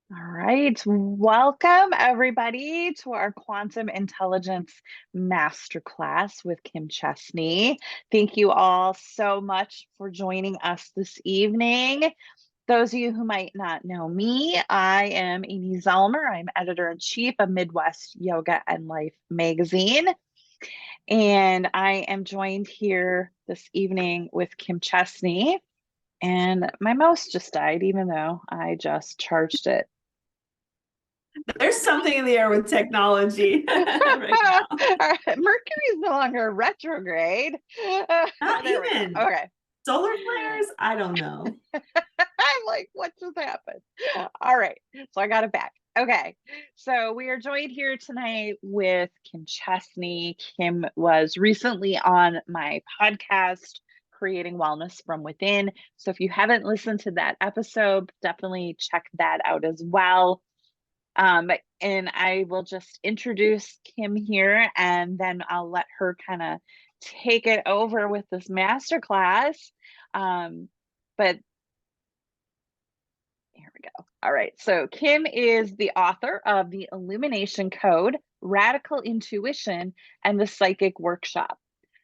All right. Welcome, everybody, to our Quantum Intelligence Masterclass with Kim Chestney. Thank you all so much for joining us this evening. Those of you who might not know me, I am Amy Zellmer. I'm editor-in-chief of Midwest Yoga and Life magazine. And I am joined here this evening with Kim Chestney. And my mouse just died, even though I just charged it. There's something in the air with technology right now. Mercury's no longer retrograde. Not There we go. even Okay. solar flares. I don't know. I'm like, what just happened? All right. So I got it back. Okay. So we are joined here tonight with Kim Chestney. Kim was recently on my podcast, Creating Wellness from Within. So if you haven't listened to that episode, definitely check that out as well. And I will just introduce Kim here and then I'll let her kind of take it over with this masterclass. But here we go. All right. So Kim is the author of The Illumination Code, Radical Intuition, and the Psychic Workshop.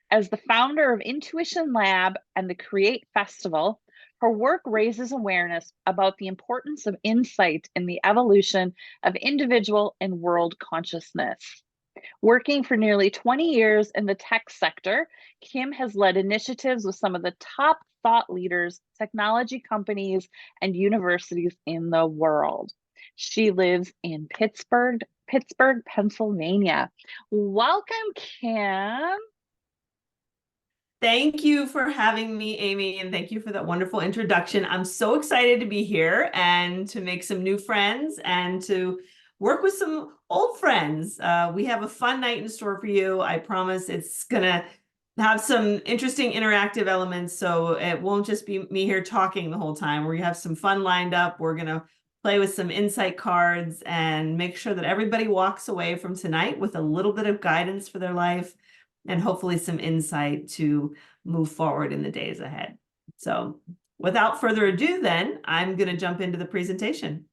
As the founder of Intuition Lab and the Create Festival, her work raises awareness about the importance of insight in the evolution of individual and world consciousness. Working for nearly 20 years in the tech sector, Kim has led initiatives with some of the top thought leaders, technology companies, and universities in the world. She lives in Pittsburgh, Pennsylvania. Welcome, Kim. Thank you for having me, Amy, and thank you for that wonderful introduction. I'm so excited to be here and to make some new friends and to work with some old friends. We have a fun night in store for you. I promise it's going to have some interesting interactive elements, so it won't just be me here talking the whole time. We have some fun lined up. We're going to play with some insight cards and make sure that everybody walks away from tonight with a little bit of guidance for their life and hopefully some insight to move forward in the days ahead. So without further ado, then I'm going to jump into the presentation.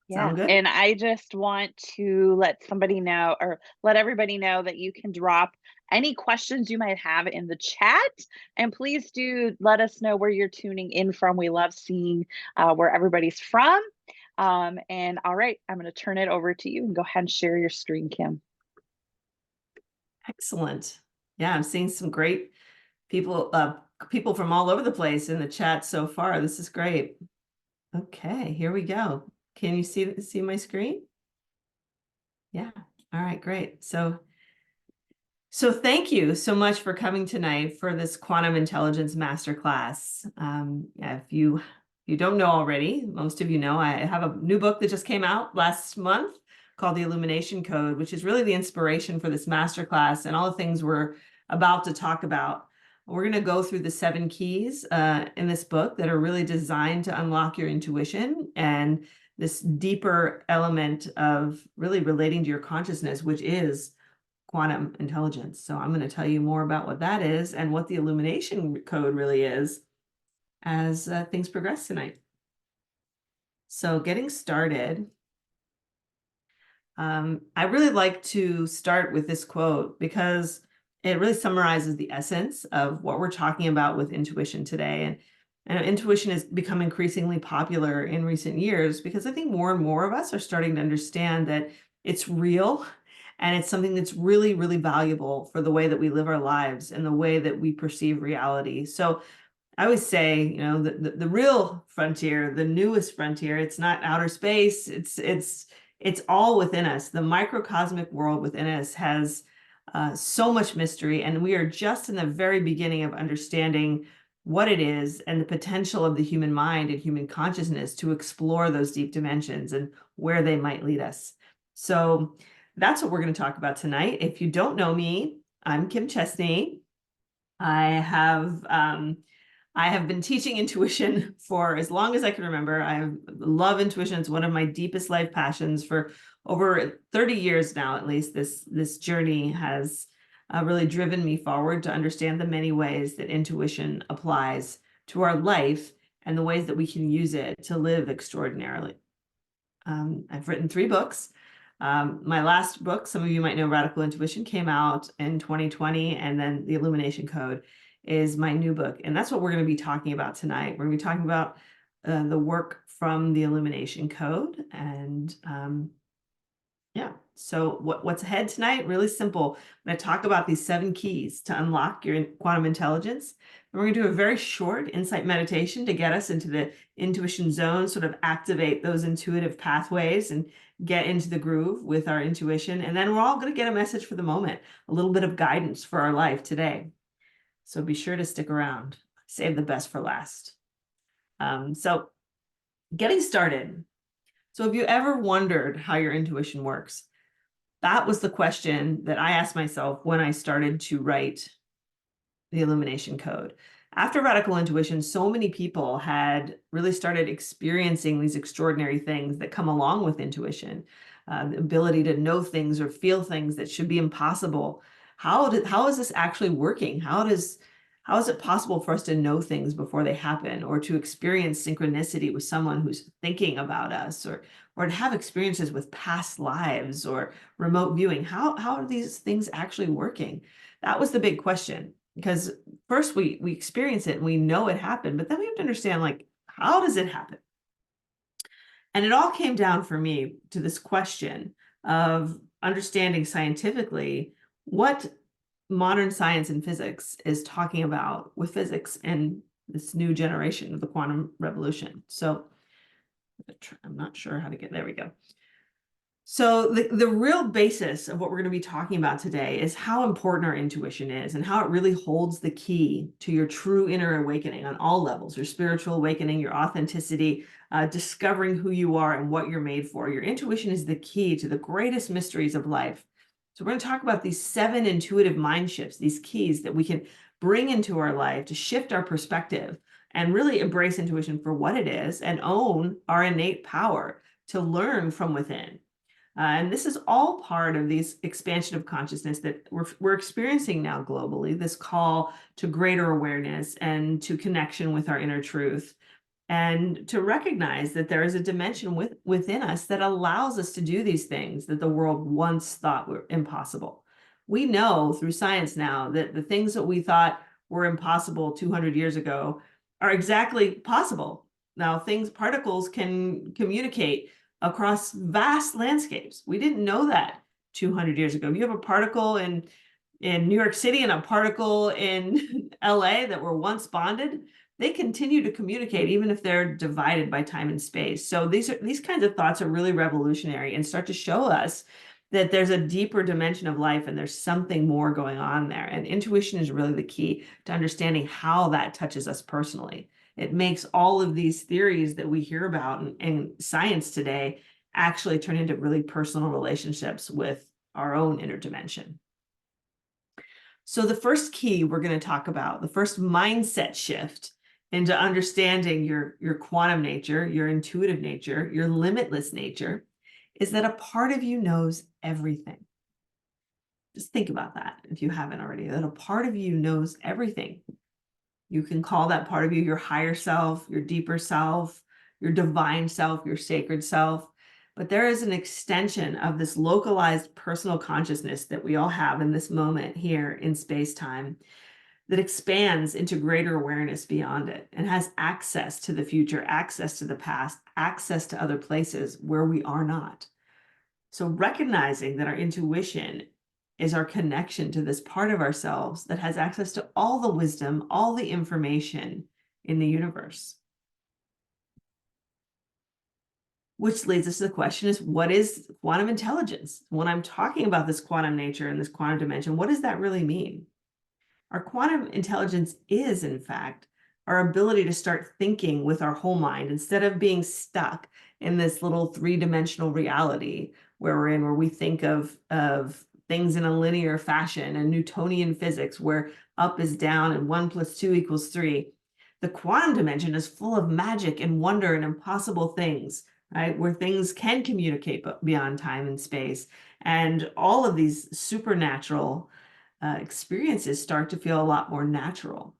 Yeah. Sound good? And I just want to let somebody know or let everybody know that you can drop any questions you might have in the chat. And please do let us know where you're tuning in from. We love seeing where everybody's from. And all right, I'm going to turn it over to you and go ahead and share your screen, Kim. Excellent. Yeah, I'm seeing some great people, people from all over the place in the chat so far. This is great. Okay, here we go. Can you see my screen? Yeah. All right, great. So thank you so much for coming tonight for this Quantum Intelligence Masterclass. If you don't know already, most of you know, I have a new book that just came out last month called The Illumination Code, which is really the inspiration for this masterclass and all the things we're about to talk about. We're going to go through the 7 keys in this book that are really designed to unlock your intuition and this deeper element of really relating to your consciousness, which is quantum intelligence. So I'm going to tell you more about what that is and what the illumination code really is as things progress tonight. So getting started, I really like to start with this quote because it really summarizes the essence of what we're talking about with intuition today. And intuition has become increasingly popular in recent years because I think more and more of us are starting to understand that it's real and it's something that's really, really valuable for the way that we live our lives and the way that we perceive reality. So I always say, you know, the real frontier, the newest frontier, it's not outer space, it's all within us. The microcosmic world within us has so much mystery, and we are just in the very beginning of understanding what it is and the potential of the human mind and human consciousness to explore those deep dimensions and where they might lead us. So that's what we're going to talk about tonight. If you don't know me, I'm Kim Chestney. I have been teaching intuition for as long as I can remember. I love intuition. It's one of my deepest life passions for over 30 years now, at least. This journey has really driven me forward to understand the many ways that intuition applies to our life and the ways that we can use it to live extraordinarily. I've written 3 books. My last book, some of you might know, Radical Intuition, came out in 2020, and then The Illumination Code is my new book. And that's what we're going to be talking about tonight. We're going to be talking about the work from the Illumination Code. And yeah, so what's ahead tonight? Really simple. I'm going to talk about these 7 keys to unlock your quantum intelligence. And we're going to do a very short insight meditation to get us into the intuition zone, sort of activate those intuitive pathways and get into the groove with our intuition. And then we're all going to get a message for the moment, a little bit of guidance for our life today. So be sure to stick around. Save the best for last. So getting started. So have you ever wondered how your intuition works? That was the question that I asked myself when I started to write the Illumination Code. After Radical Intuition, so many people had really started experiencing these extraordinary things that come along with intuition, the ability to know things or feel things that should be impossible. How is this actually working? How is it possible for us to know things before they happen, or to experience synchronicity with someone who's thinking about us, or to have experiences with past lives or remote viewing? How are these things actually working? That was the big question, because first we experience it and we know it happened, but then we have to understand, like, how does it happen? And it all came down for me to this question of understanding scientifically what modern science and physics is talking about with physics and this new generation of the quantum revolution. So I'm not sure how to get there. We go. So the real basis of what we're going to be talking about today is how important our intuition is and how it really holds the key to your true inner awakening on all levels: your spiritual awakening, your authenticity, discovering who you are and what you're made for. Your intuition is the key to the greatest mysteries of life. So we're going to talk about these 7 intuitive mind shifts, these keys that we can bring into our life to shift our perspective and really embrace intuition for what it is and own our innate power to learn from within. And this is all part of this expansion of consciousness that we're experiencing now globally, this call to greater awareness and to connection with our inner truth, and to recognize that there is a dimension within us that allows us to do these things that the world once thought were impossible. We know through science now that the things that we thought were impossible 200 years ago are exactly possible. Now, particles can communicate across vast landscapes. We didn't know that 200 years ago. You have a particle in New York City and a particle in LA that were once bonded. They continue to communicate even if they're divided by time and space. So these kinds of thoughts are really revolutionary and start to show us that there's a deeper dimension of life and there's something more going on there. And intuition is really the key to understanding how that touches us personally. It makes all of these theories that we hear about in science today actually turn into really personal relationships with our own inner dimension. So the first key we're going to talk about, the first mindset shift into understanding your quantum nature, your intuitive nature, your limitless nature, is that a part of you knows everything. Just think about that if you haven't already, that a part of you knows everything. You can call that part of you your higher self, your deeper self, your divine self, your sacred self. But there is an extension of this localized personal consciousness that we all have in this moment here in space-time that expands into greater awareness beyond it and has access to the future, access to the past, access to other places where we are not. So recognizing that our intuition is our connection to this part of ourselves that has access to all the wisdom, all the information in the universe. Which leads us to the question is, what is quantum intelligence? When I'm talking about this quantum nature and this quantum dimension, what does that really mean? Our quantum intelligence is, in fact, our ability to start thinking with our whole mind instead of being stuck in this little 3-dimensional reality where we think of things in a linear fashion and Newtonian physics where up is down and 1 + 2 = 3. The quantum dimension is full of magic and wonder and impossible things, right? Where things can communicate beyond time and space. And all of these supernatural experiences start to feel a lot more natural.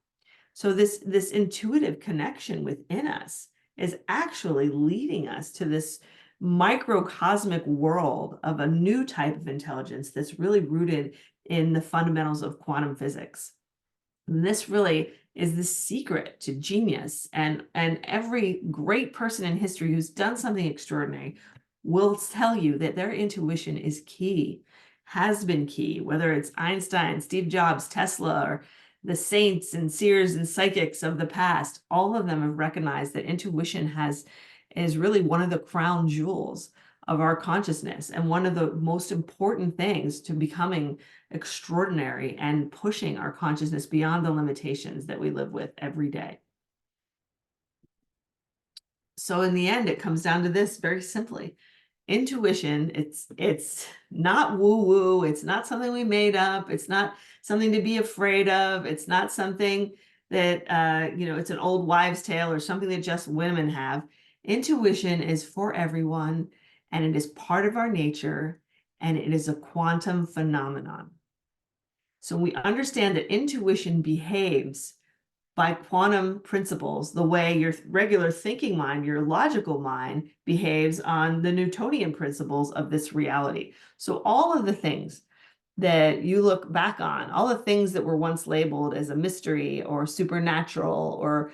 So this intuitive connection within us is actually leading us to this microcosmic world of a new type of intelligence that's really rooted in the fundamentals of quantum physics. And this really is the secret to genius. And every great person in history who's done something extraordinary will tell you that their intuition is key, has been key, whether it's Einstein, Steve Jobs, Tesla, or the saints and seers and psychics of the past. All of them have recognized that intuition is really one of the crown jewels of our consciousness and one of the most important things to becoming extraordinary and pushing our consciousness beyond the limitations that we live with every day. So in the end, it comes down to this very simply. Intuition, it's not woo-woo, it's not something we made up, it's not something to be afraid of, it's not something that it's an old wives' tale or something that just women have. Intuition is for everyone, and it is part of our nature, and it is a quantum phenomenon. So we understand that intuition behaves by quantum principles, the way your regular thinking mind, your logical mind, behaves on the Newtonian principles of this reality. So all of the things that you look back on, all the things that were once labeled as a mystery or supernatural or,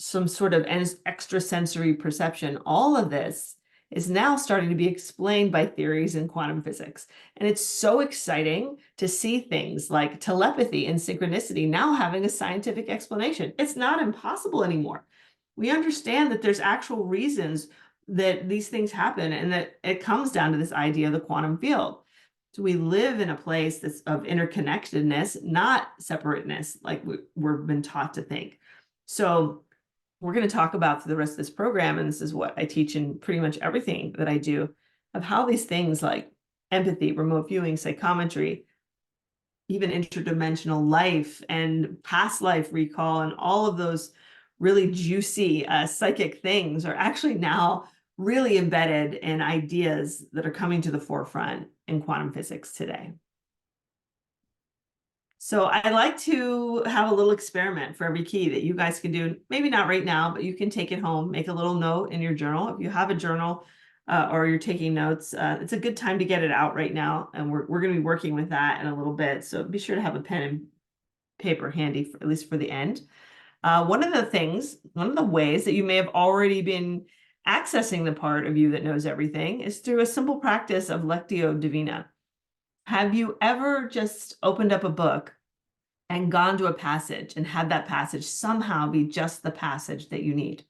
some sort of extrasensory perception, all of this is now starting to be explained by theories in quantum physics. And it's so exciting to see things like telepathy and synchronicity now having a scientific explanation. It's not impossible anymore. We understand that there's actual reasons that these things happen and that it comes down to this idea of the quantum field. So we live in a place that's of interconnectedness, not separateness, like we've been taught to think. So we're going to talk about for the rest of this program, and this is what I teach in pretty much everything that I do, of how these things like empathy, remote viewing, psychometry, even interdimensional life and past life recall, and all of those really juicy psychic things are actually now really embedded in ideas that are coming to the forefront in quantum physics today. So I like to have a little experiment for every key that you guys can do. Maybe not right now, but you can take it home, make a little note in your journal. If you have a journal or you're taking notes, it's a good time to get it out right now. And we're going to be working with that in a little bit. So be sure to have a pen and paper handy, at least for the end. One of the ways that you may have already been accessing the part of you that knows everything is through a simple practice of Lectio Divina. Have you ever just opened up a book and gone to a passage and had that passage somehow be just the passage that you need?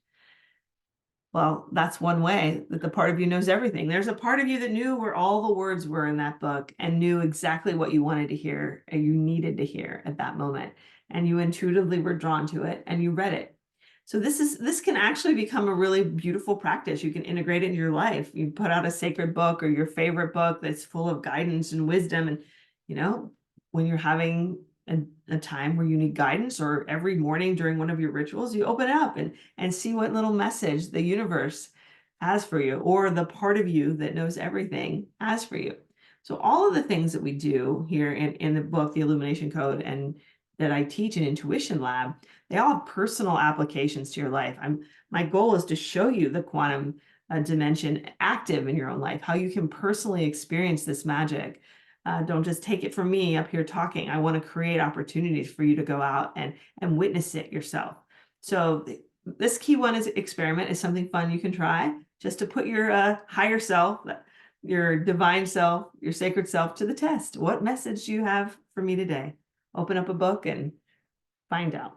Well, that's one way that the part of you knows everything. There's a part of you that knew where all the words were in that book and knew exactly what you wanted to hear and you needed to hear at that moment. And you intuitively were drawn to it and you read it. So this can actually become a really beautiful practice. You can integrate it in your life. You put out a sacred book or your favorite book that's full of guidance and wisdom. And, when you're having a time where you need guidance, or every morning during one of your rituals, you open it up and see what little message the universe has for you, or the part of you that knows everything has for you. So all of the things that we do here in the book, The Illumination Code, and that I teach in Intuition Lab, they all have personal applications to your life. My goal is to show you the quantum dimension active in your own life, how you can personally experience this magic. Don't just take it from me up here talking. I want to create opportunities for you to go out and witness it yourself. So this key one is experiment is something fun you can try, just to put your higher self, your divine self, your sacred self to the test. What message do you have for me today? Open up a book and find out.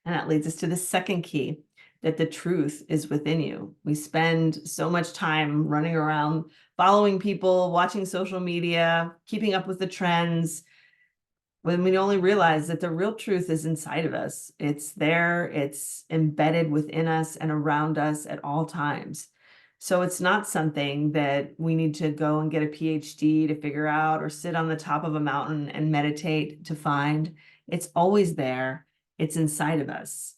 And that leads us to the second key, that the truth is within you. We spend so much time running around, following people, watching social media, keeping up with the trends, when we only realize that the real truth is inside of us. It's there, it's embedded within us and around us at all times. So it's not something that we need to go and get a PhD to figure out or sit on the top of a mountain and meditate to find. It's always there. It's inside of us.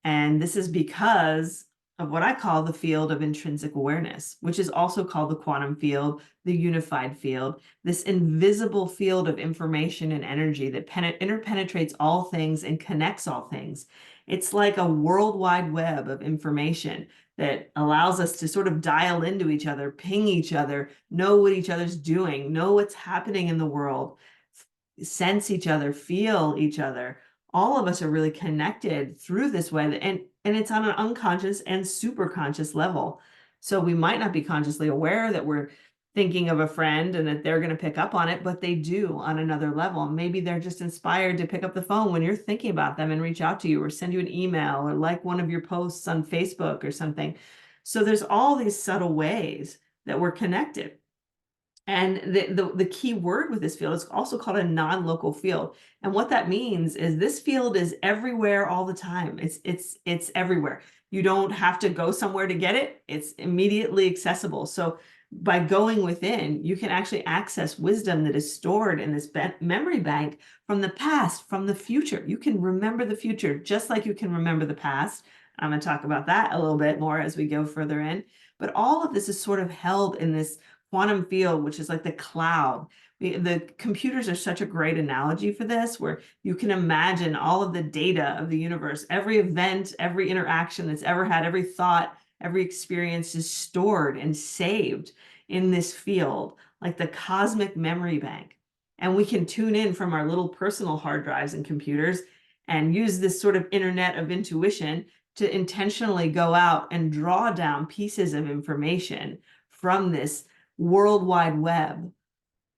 And this is because of what I call the field of intrinsic awareness, which is also called the quantum field, the unified field, this invisible field of information and energy that interpenetrates all things and connects all things. It's like a worldwide web of information that allows us to sort of dial into each other, ping each other, know what each other's doing, know what's happening in the world, sense each other, feel each other. All of us are really connected through this way, and it's on an unconscious and super conscious level. So we might not be consciously aware that we're thinking of a friend and that they're going to pick up on it, but they do on another level. Maybe they're just inspired to pick up the phone when you're thinking about them and reach out to you, or send you an email, or like one of your posts on Facebook or something. So there's all these subtle ways that we're connected. And the key word with this field is also called a non-local field. And what that means is this field is everywhere all the time. It's everywhere. You don't have to go somewhere to get it. It's immediately accessible. So by going within, you can actually access wisdom that is stored in this memory bank from the past, from the future. You can remember the future just like you can remember the past. I'm going to talk about that a little bit more as we go further in. But all of this is sort of held in this quantum field, which is like the cloud. The computers are such a great analogy for this, where you can imagine all of the data of the universe, every event, every interaction that's ever had, every thought, every experience is stored and saved in this field, like the cosmic memory bank. And we can tune in from our little personal hard drives and computers and use this sort of internet of intuition to intentionally go out and draw down pieces of information from this worldwide web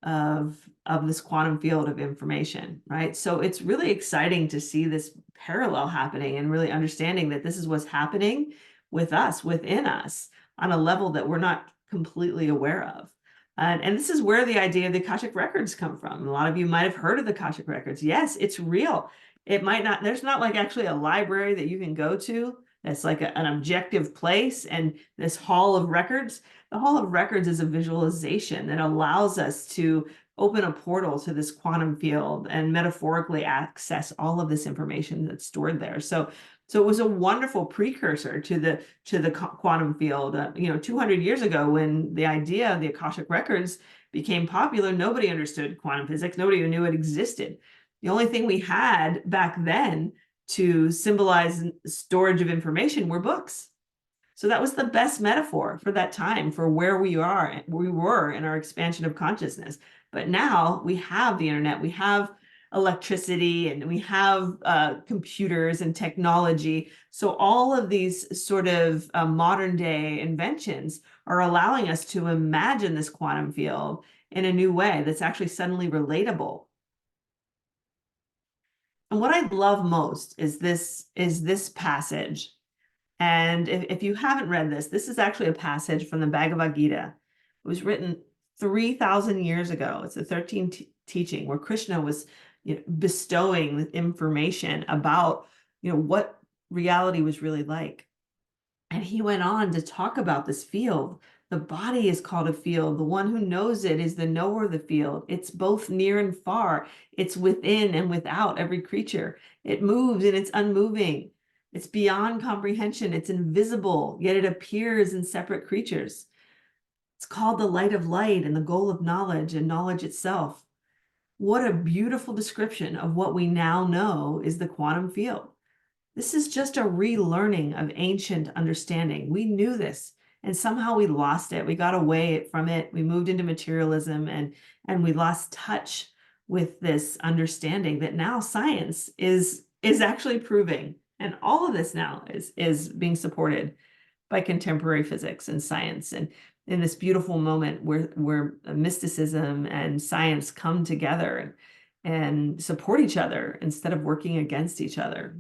of this quantum field of information, right? So it's really exciting to see this parallel happening and really understanding that this is what's happening with us, within us, on a level that we're not completely aware of. And this is where the idea of the Akashic records come from. A lot of you might have heard of the Akashic records. Yes, it's real. It might not, there's not like actually a library that you can go to that's like an objective place and this hall of records. The Hall of Records is a visualization that allows us to open a portal to this quantum field and metaphorically access all of this information that's stored there. So it was a wonderful precursor to the quantum field. 200 years ago, when the idea of the Akashic records became popular, nobody understood quantum physics. Nobody even knew it existed. The only thing we had back then to symbolize storage of information were books. So that was the best metaphor for that time, for where we were in our expansion of consciousness. But now we have the internet, we have electricity, and we have computers and technology. So all of these sort of modern day inventions are allowing us to imagine this quantum field in a new way that's actually suddenly relatable. And what I love most is this passage. And if you haven't read this, this is actually a passage from the Bhagavad Gita. It was written 3,000 years ago. It's the 13th teaching where Krishna was bestowing information about what reality was really like. And he went on to talk about this field. The body is called a field. The one who knows it is the knower of the field. It's both near and far. It's within and without every creature. It moves and it's unmoving. It's beyond comprehension. It's invisible, yet it appears in separate creatures. It's called the light of light and the goal of knowledge and knowledge itself. What a beautiful description of what we now know is the quantum field. This is just a relearning of ancient understanding. We knew this, and somehow we lost it. We got away from it. We moved into materialism, and we lost touch with this understanding that now science is actually proving. And all of this now is being supported by contemporary physics and science. And in this beautiful moment where mysticism and science come together and support each other instead of working against each other.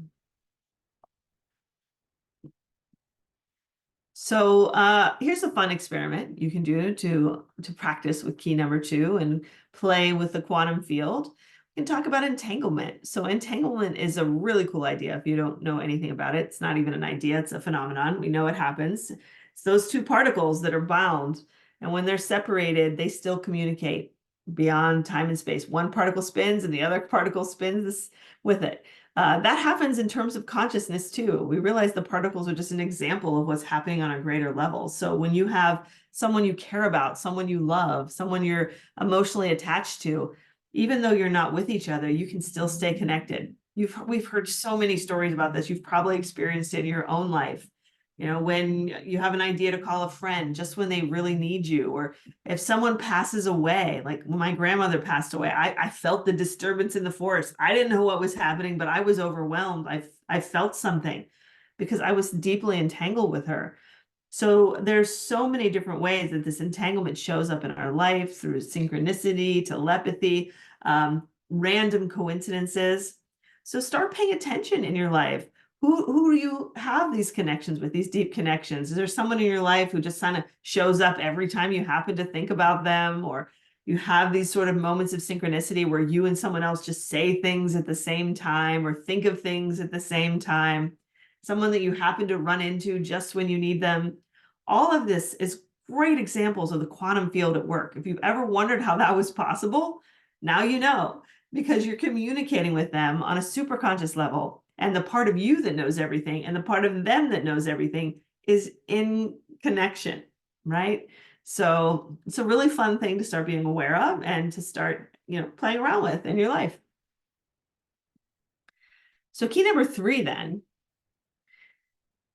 So here's a fun experiment you can do to practice with key number 2 and play with the quantum field. We can talk about entanglement. So entanglement is a really cool idea. If you don't know anything about it, it's not even an idea, it's a phenomenon. We know it happens. It's those two particles that are bound, and when they're separated, they still communicate beyond time and space. One particle spins and the other particle spins with it. That happens in terms of consciousness too. We realize the particles are just an example of what's happening on a greater level. So when you have someone you care about, someone you love, someone you're emotionally attached to, even though you're not with each other, you can still stay connected. we've heard so many stories about this. You've probably experienced it in your own life. You know, when you have an idea to call a friend just when they really need you, or if someone passes away, like when my grandmother passed away, I felt the disturbance in the forest. I didn't know what was happening, but I was overwhelmed. I felt something because I was deeply entangled with her. So there's so many different ways that this entanglement shows up in our life, through synchronicity, telepathy, random coincidences. So start paying attention in your life. Who do you have these connections with, these deep connections? Is there someone in your life who just kind of shows up every time you happen to think about them? Or you have these sort of moments of synchronicity where you and someone else just say things at the same time or think of things at the same time? Someone that you happen to run into just when you need them. All of this is great examples of the quantum field at work. If you've ever wondered how that was possible, now you know, because you're communicating with them on a super conscious level. And the part of you that knows everything and the part of them that knows everything is in connection, right? So it's a really fun thing to start being aware of and to start, playing around with in your life. So key number 3 then,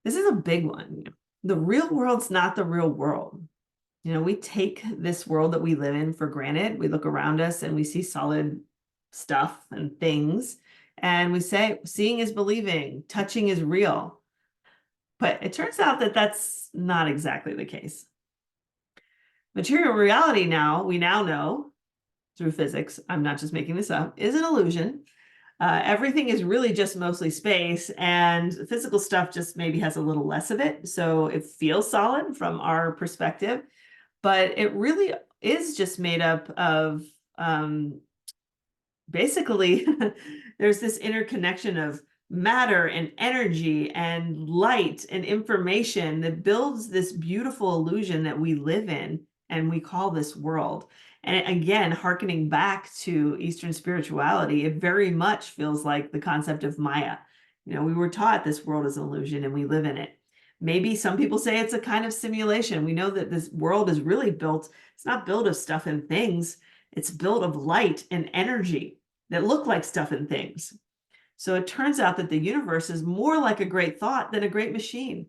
this is a big one. The real world's not the real world. We take this world that we live in for granted. We look around us and we see solid stuff and things, and we say, seeing is believing, touching is real. But it turns out that that's not exactly the case. Material reality we now know through physics, I'm not just making this up, is an illusion. Everything is really just mostly space, and physical stuff just maybe has a little less of it. So it feels solid from our perspective, but it really is just made up of basically there's this interconnection of matter and energy and light and information that builds this beautiful illusion that we live in and we call this world. And again, hearkening back to Eastern spirituality, it very much feels like the concept of Maya. We were taught this world is an illusion and we live in it. Maybe some people say it's a kind of simulation. We know that this world is really built, it's not built of stuff and things, it's built of light and energy that look like stuff and things. So it turns out that the universe is more like a great thought than a great machine.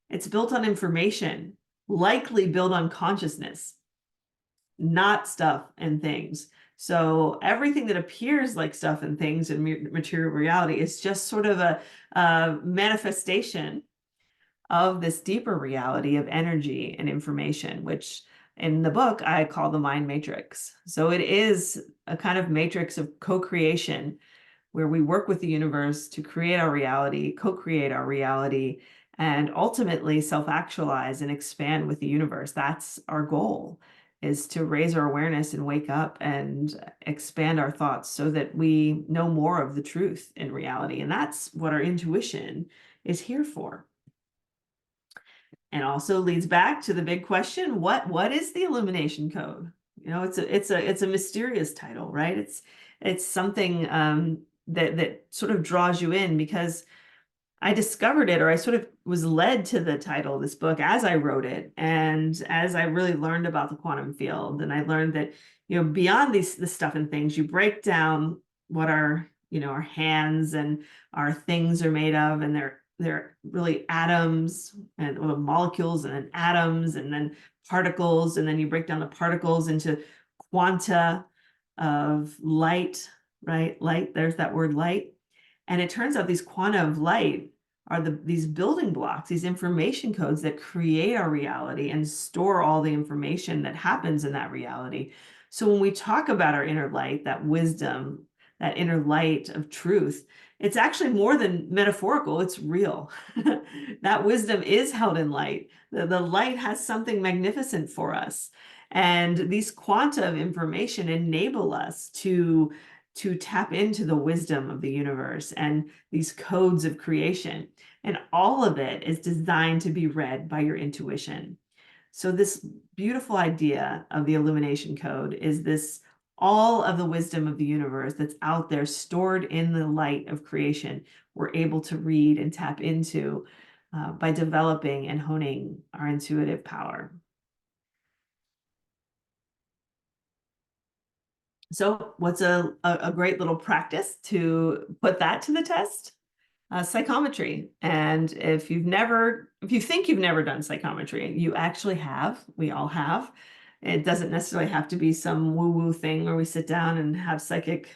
It's built on information, likely built on consciousness, not stuff and things. So everything that appears like stuff and things in material reality is just sort of a manifestation of this deeper reality of energy and information, which in the book I call the mind matrix. So it is a kind of matrix of co-creation where we work with the universe to create our reality, co-create our reality, and ultimately self-actualize and expand with the universe. That's our goal, is to raise our awareness and wake up and expand our thoughts so that we know more of the truth in reality. And that's what our intuition is here for. And also leads back to the big question, what is the illumination code? It's a mysterious title, right? It's something that sort of draws you in, because I discovered it, or I sort of was led to the title of this book as I wrote it, and as I really learned about the quantum field. And I learned that beyond this stuff and things, you break down what our hands and our things are made of, and they're really atoms and molecules, and then atoms, and then particles, and then you break down the particles into quanta of light, right? Light, there's that word light. And it turns out these quanta of light are these building blocks, these information codes that create our reality and store all the information that happens in that reality. So when we talk about our inner light, that wisdom, that inner light of truth, it's actually more than metaphorical, it's real. That wisdom is held in light. The light has something magnificent for us. And these quanta of information enable us to tap into the wisdom of the universe and these codes of creation. And all of it is designed to be read by your intuition. So this beautiful idea of the illumination code is this all of the wisdom of the universe that's out there stored in the light of creation, we're able to read and tap into by developing and honing our intuitive power. So what's a great little practice to put that to the test? Psychometry. And if you think you've never done psychometry, you actually have. We all have. It doesn't necessarily have to be some woo-woo thing where we sit down and have psychic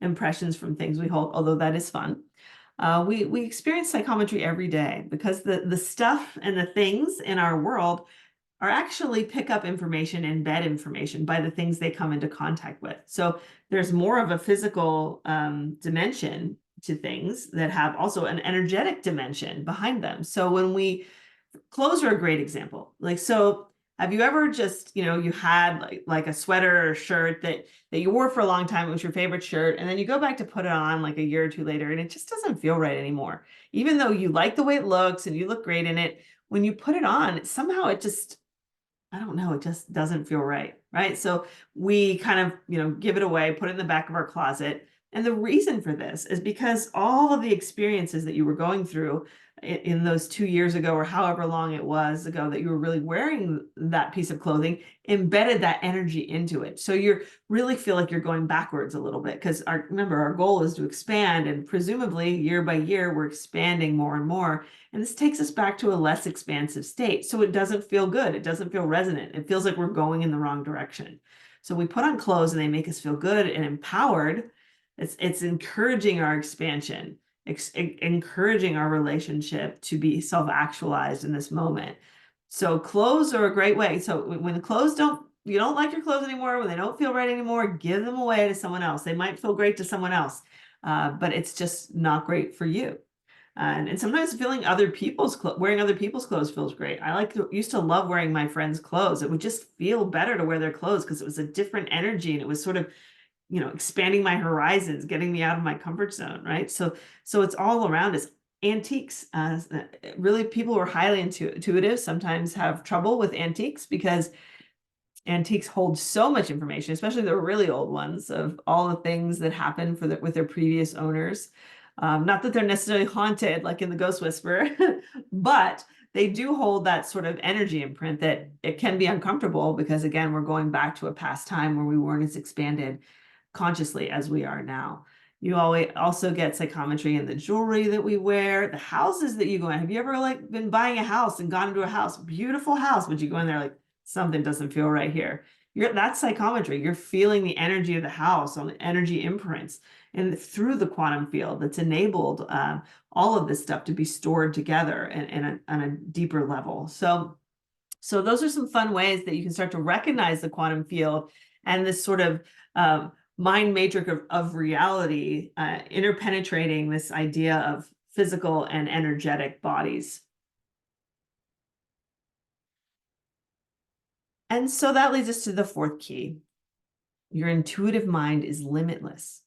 impressions from things we hold, although that is fun. We experience psychometry every day because the stuff and the things in our world are actually pick up information, embed information by the things they come into contact with. So there's more of a physical dimension to things that have also an energetic dimension behind them. So when clothes are a great example. Like, so have you ever just, you had like a sweater or a shirt that you wore for a long time, it was your favorite shirt, and then you go back to put it on like a year or two later and it just doesn't feel right anymore. Even though you like the way it looks and you look great in it, when you put it on, somehow it just, I don't know, it just doesn't feel right, right? So we kind of, give it away, put it in the back of our closet. And the reason for this is because all of the experiences that you were going through in those 2 years ago, or however long it was ago that you were really wearing that piece of clothing, embedded that energy into it. So you really feel like you're going backwards a little bit, because remember, our goal is to expand, and presumably year by year, we're expanding more and more. And this takes us back to a less expansive state. So it doesn't feel good. It doesn't feel resonant. It feels like we're going in the wrong direction. So we put on clothes and they make us feel good and empowered. It's encouraging our expansion, encouraging our relationship to be self-actualized in this moment. So clothes are a great way. So when the clothes you don't like your clothes anymore, when they don't feel right anymore, give them away to someone else. They might feel great to someone else, but it's just not great for you. And sometimes wearing other people's clothes feels great. Used to love wearing my friends' clothes. It would just feel better to wear their clothes because it was a different energy, and it was sort of, expanding my horizons, getting me out of my comfort zone, right? So it's all around us. Antiques, really, people who are highly intuitive sometimes have trouble with antiques because antiques hold so much information, especially the really old ones, of all the things that happened with their previous owners. Not that they're necessarily haunted like in the Ghost Whisperer, but they do hold that sort of energy imprint that it can be uncomfortable because, again, we're going back to a past time where we weren't as expanded consciously as we are now. You always also get psychometry in the jewelry that we wear, the houses that you go in. Have you ever been buying a house and gone into a house, beautiful house, but you go in there like, something doesn't feel right here? That's psychometry. You're feeling the energy of the house on the energy imprints, and through the quantum field that's enabled all of this stuff to be stored together and on a deeper level. So those are some fun ways that you can start to recognize the quantum field and this sort of mind matrix of reality interpenetrating this idea of physical and energetic bodies. And so that leads us to the fourth key. Your intuitive mind is limitless.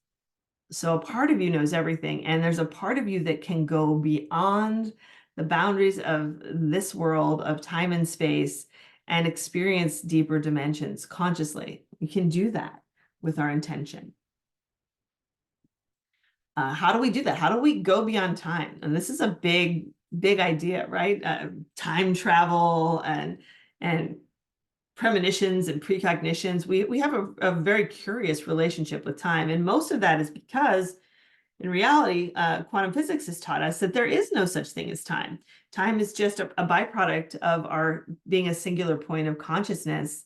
So a part of you knows everything, and there's a part of you that can go beyond the boundaries of this world of time and space and experience deeper dimensions consciously. We can do that with our intention. How do we do that? How do we go beyond time? And this is a big idea, right? Time travel and premonitions and precognitions. We have a very curious relationship with time, and most of that is because in reality, quantum physics has taught us that there is no such thing as time. Time is just a byproduct of our being a singular point of consciousness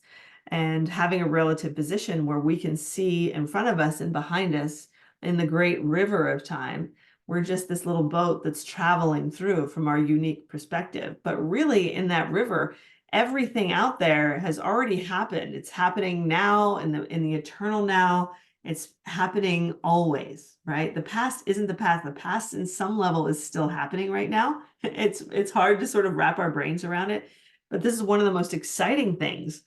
and having a relative position where we can see in front of us and behind us in the great river of time. We're just this little boat that's traveling through from our unique perspective. But really, in that river, everything out there has already happened. It's happening now in the eternal now. It's happening always, right? The past isn't the past. The past in some level is still happening right now. It's hard to sort of wrap our brains around it, but this is one of the most exciting things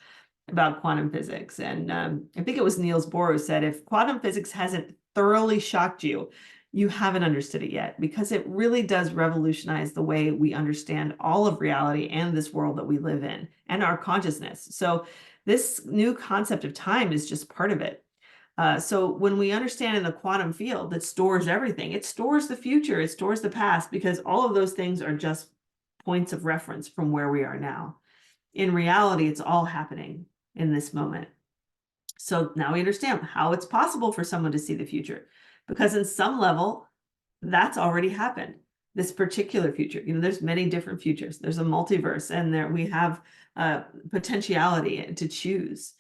about quantum physics. And I think it was Niels Bohr who said, if quantum physics hasn't thoroughly shocked you, you haven't understood it yet, because it really does revolutionize the way we understand all of reality and this world that we live in and our consciousness. So this new concept of time is just part of it. So when we understand in the quantum field that stores everything, it stores the future, it stores the past, because all of those things are just points of reference from where we are now. In reality, it's all happening in this moment. So now we understand how it's possible for someone to see the future, because in some level, that's already happened. This particular future, there's many different futures. There's a multiverse, and there we have potentiality to choose.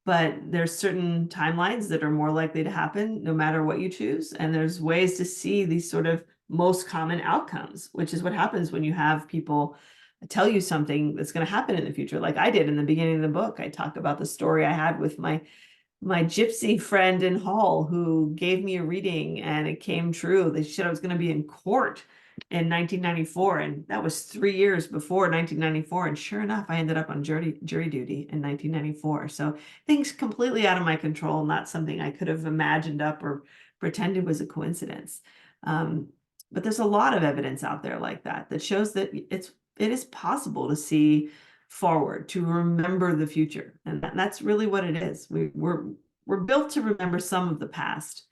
But there's certain timelines that are more likely to happen no matter what you choose. And there's ways to see these sort of most common outcomes, which is what happens when you have people tell you something that's going to happen in the future. Like I did in the beginning of the book, I talk about the story I had with my gypsy friend in Hall who gave me a reading, and it came true. They said I was going to be in court in 1994, and that was 3 years before 1994. And sure enough, I ended up on jury duty in 1994. So things completely out of my control, not something I could have imagined up or pretended was a coincidence. But there's a lot of evidence out there like that that shows that it is possible to see forward, to remember the future. And that's really what it is. We're built to remember some of the past,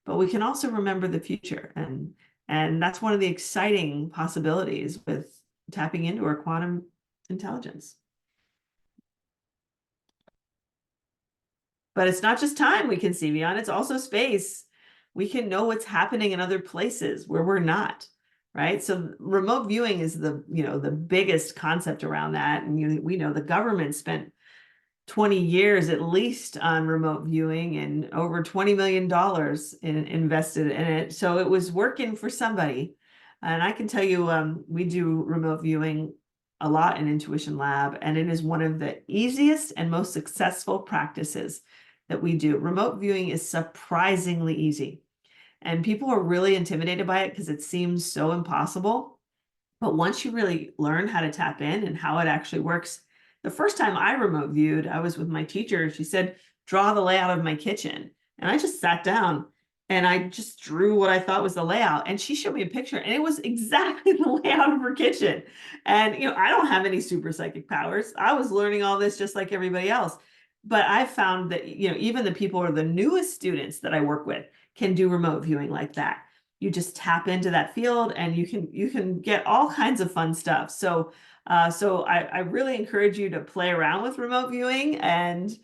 but we can also remember the future. And that's one of the exciting possibilities with tapping into our quantum intelligence. But it's not just time we can see beyond, it's also space. We can know what's happening in other places where we're not. Right. So remote viewing is the biggest concept around that. And we know the government spent 20 years at least on remote viewing, and over $20 million invested in it. So it was working for somebody. And I can tell you, we do remote viewing a lot in Intuition Lab, and it is one of the easiest and most successful practices that we do. Remote viewing is surprisingly easy. And people are really intimidated by it because it seems so impossible. But once you really learn how to tap in and how it actually works, the first time I remote viewed, I was with my teacher. She said, draw the layout of my kitchen. And I just sat down and I just drew what I thought was the layout. And she showed me a picture, and it was exactly the layout of her kitchen. And, I don't have any super psychic powers. I was learning all this just like everybody else. But I found that, even the people who are the newest students that I work with can do remote viewing like that. You just tap into that field, and you can get all kinds of fun stuff. So I really encourage you to play around with remote viewing, and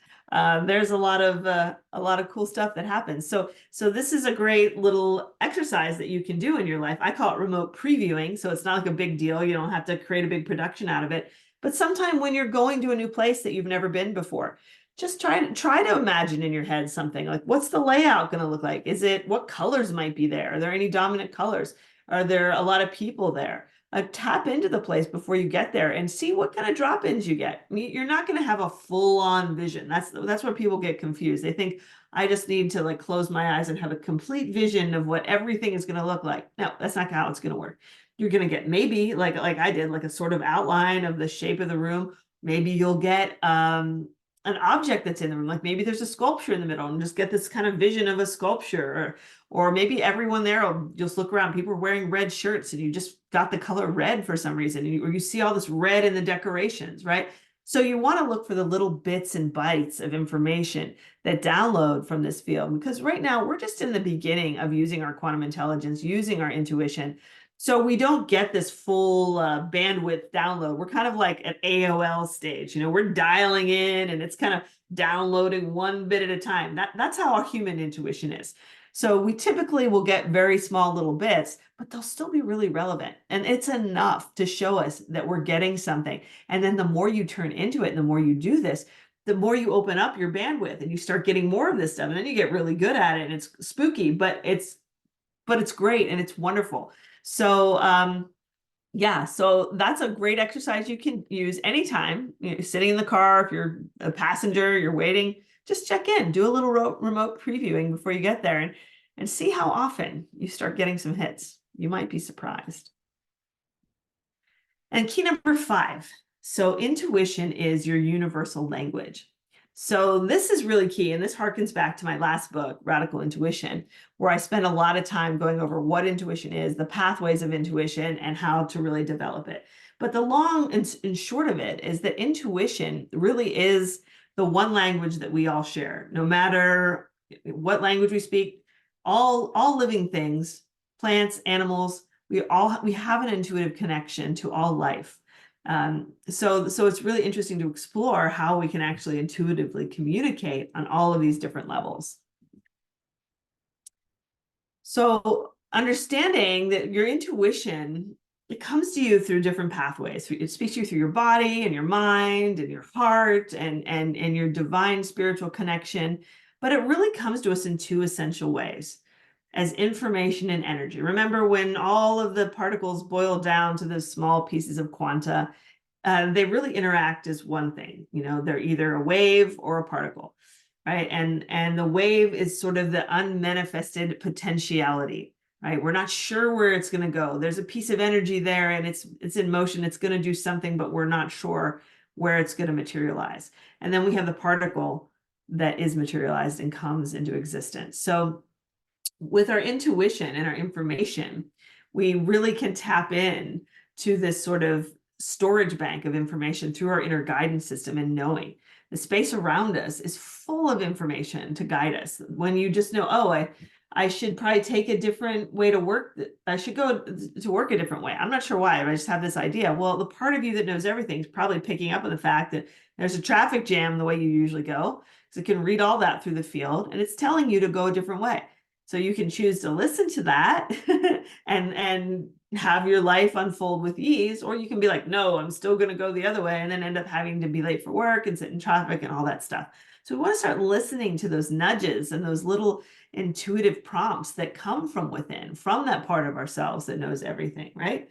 there's a lot of cool stuff that happens. So this is a great little exercise that you can do in your life. I call it remote previewing. So it's not like a big deal. You don't have to create a big production out of it. But sometime when you're going to a new place that you've never been before, just try to imagine in your head something like, what's the layout going to look like? What colors might be there? Are there any dominant colors? Are there a lot of people there? Tap into the place before you get there and see what kind of drop-ins you get. You're not going to have a full-on vision. That's where people get confused. They think I just need to close my eyes and have a complete vision of what everything is going to look like. No, that's not how it's going to work. You're going to get maybe like I did, a sort of outline of the shape of the room. Maybe you'll get an object that's in the room, like maybe there's a sculpture in the middle, and just get this kind of vision of a sculpture, or maybe everyone there will just look around. People are wearing red shirts, and you just got the color red for some reason, or you see all this red in the decorations, right? So you want to look for the little bits and bytes of information that download from this field, because right now we're just in the beginning of using our quantum intelligence, using our intuition. So we don't get this full bandwidth download. We're kind of like at AOL stage, we're dialing in, and it's kind of downloading one bit at a time. That's how our human intuition is. So we typically will get very small little bits, but they'll still be really relevant. And it's enough to show us that we're getting something. And then the more you turn into it, and the more you do this, the more you open up your bandwidth, and you start getting more of this stuff. And then you get really good at it, and it's spooky, but it's great, and it's wonderful. So yeah, so that's a great exercise you can use anytime. Sitting in the car, if you're a passenger, you're waiting, just check in, do a little remote previewing before you get there, and see how often you start getting some hits. You might be surprised. And key number 5. So intuition is your universal language. So this is really key, and this harkens back to my last book, Radical Intuition, where I spent a lot of time going over what intuition is, the pathways of intuition, and how to really develop it. But the long and short of it is that intuition really is the one language that we all share, no matter what language we speak. All living things, plants, animals, we have an intuitive connection to all life. So it's really interesting to explore how we can actually intuitively communicate on all of these different levels. So understanding that your intuition, it comes to you through different pathways. It speaks to you through your body and your mind and your heart and your divine spiritual connection. But it really comes to us in two essential ways, as information and energy. Remember when all of the particles boil down to those small pieces of quanta, they really interact as one thing. They're either a wave or a particle, right? And the wave is sort of the unmanifested potentiality, right? We're not sure where it's going to go. There's a piece of energy there and it's in motion. It's going to do something, but we're not sure where it's going to materialize. And then we have the particle that is materialized and comes into existence. So with our intuition and our information, we really can tap in to this sort of storage bank of information through our inner guidance system, and knowing the space around us is full of information to guide us. When you just know, oh, I should probably take a different way to work. I should go to work a different way. I'm not sure why, but I just have this idea. Well, the part of you that knows everything is probably picking up on the fact that there's a traffic jam the way you usually go. So it can read all that through the field, and it's telling you to go a different way. So you can choose to listen to that and have your life unfold with ease, or you can be like, no, I'm still going to go the other way, and then end up having to be late for work and sit in traffic and all that stuff. So we want to start listening to those nudges and those little intuitive prompts that come from within, from that part of ourselves that knows everything, right?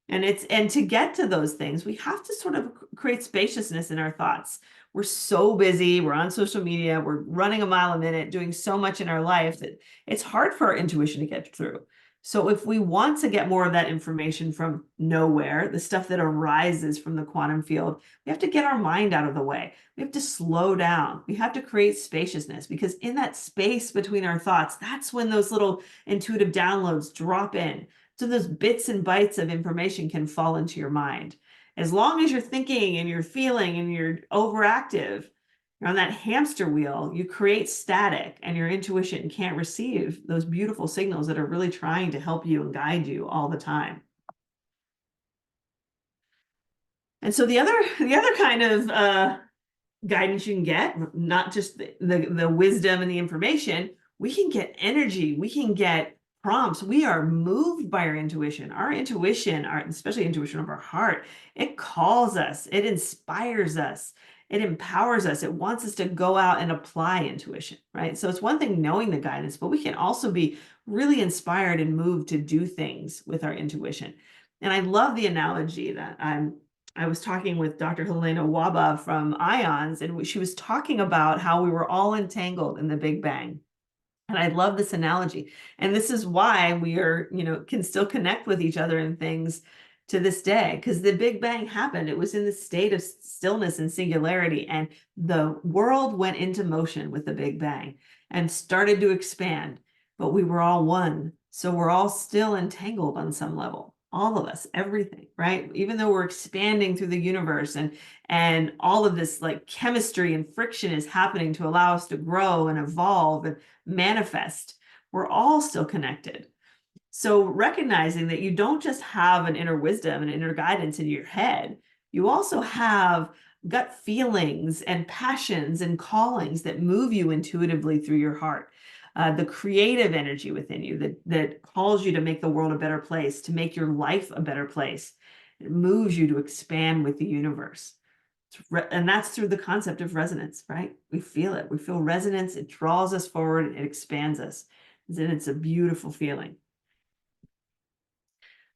And to get to those things, we have to sort of create spaciousness in our thoughts. We're so busy, we're on social media, we're running a mile a minute, doing so much in our life that it's hard for our intuition to get through. So if we want to get more of that information from nowhere, the stuff that arises from the quantum field, we have to get our mind out of the way. We have to slow down. We have to create spaciousness, because in that space between our thoughts, that's when those little intuitive downloads drop in. So those bits and bytes of information can fall into your mind. As long as you're thinking and you're feeling and you're overactive, you're on that hamster wheel, you create static, and your intuition can't receive those beautiful signals that are really trying to help you and guide you all the time. And so the other kind of guidance you can get, not just the wisdom and the information, we can get energy, we can get prompts. We are moved by our intuition. Our intuition, especially intuition of our heart, it calls us, it inspires us, it empowers us. It wants us to go out and apply intuition, right? So it's one thing knowing the guidance, but we can also be really inspired and moved to do things with our intuition. And I love the analogy that I was talking with Dr. Helena Waba from IONS, and she was talking about how we were all entangled in the Big Bang. And I love this analogy. And this is why we are, can still connect with each other and things to this day, because the Big Bang happened. It was in the state of stillness and singularity, and the world went into motion with the Big Bang and started to expand, but we were all one. So we're all still entangled on some level. All of us, everything, right? Even though we're expanding through the universe and all of this like chemistry and friction is happening to allow us to grow and evolve and manifest, we're all still connected. So recognizing that you don't just have an inner wisdom and inner guidance in your head, you also have gut feelings and passions and callings that move you intuitively through your heart. The creative energy within you that calls you to make the world a better place, to make your life a better place. It moves you to expand with the universe. And that's through the concept of resonance, right? We feel it. We feel resonance. It draws us forward. It expands us. And it's a beautiful feeling.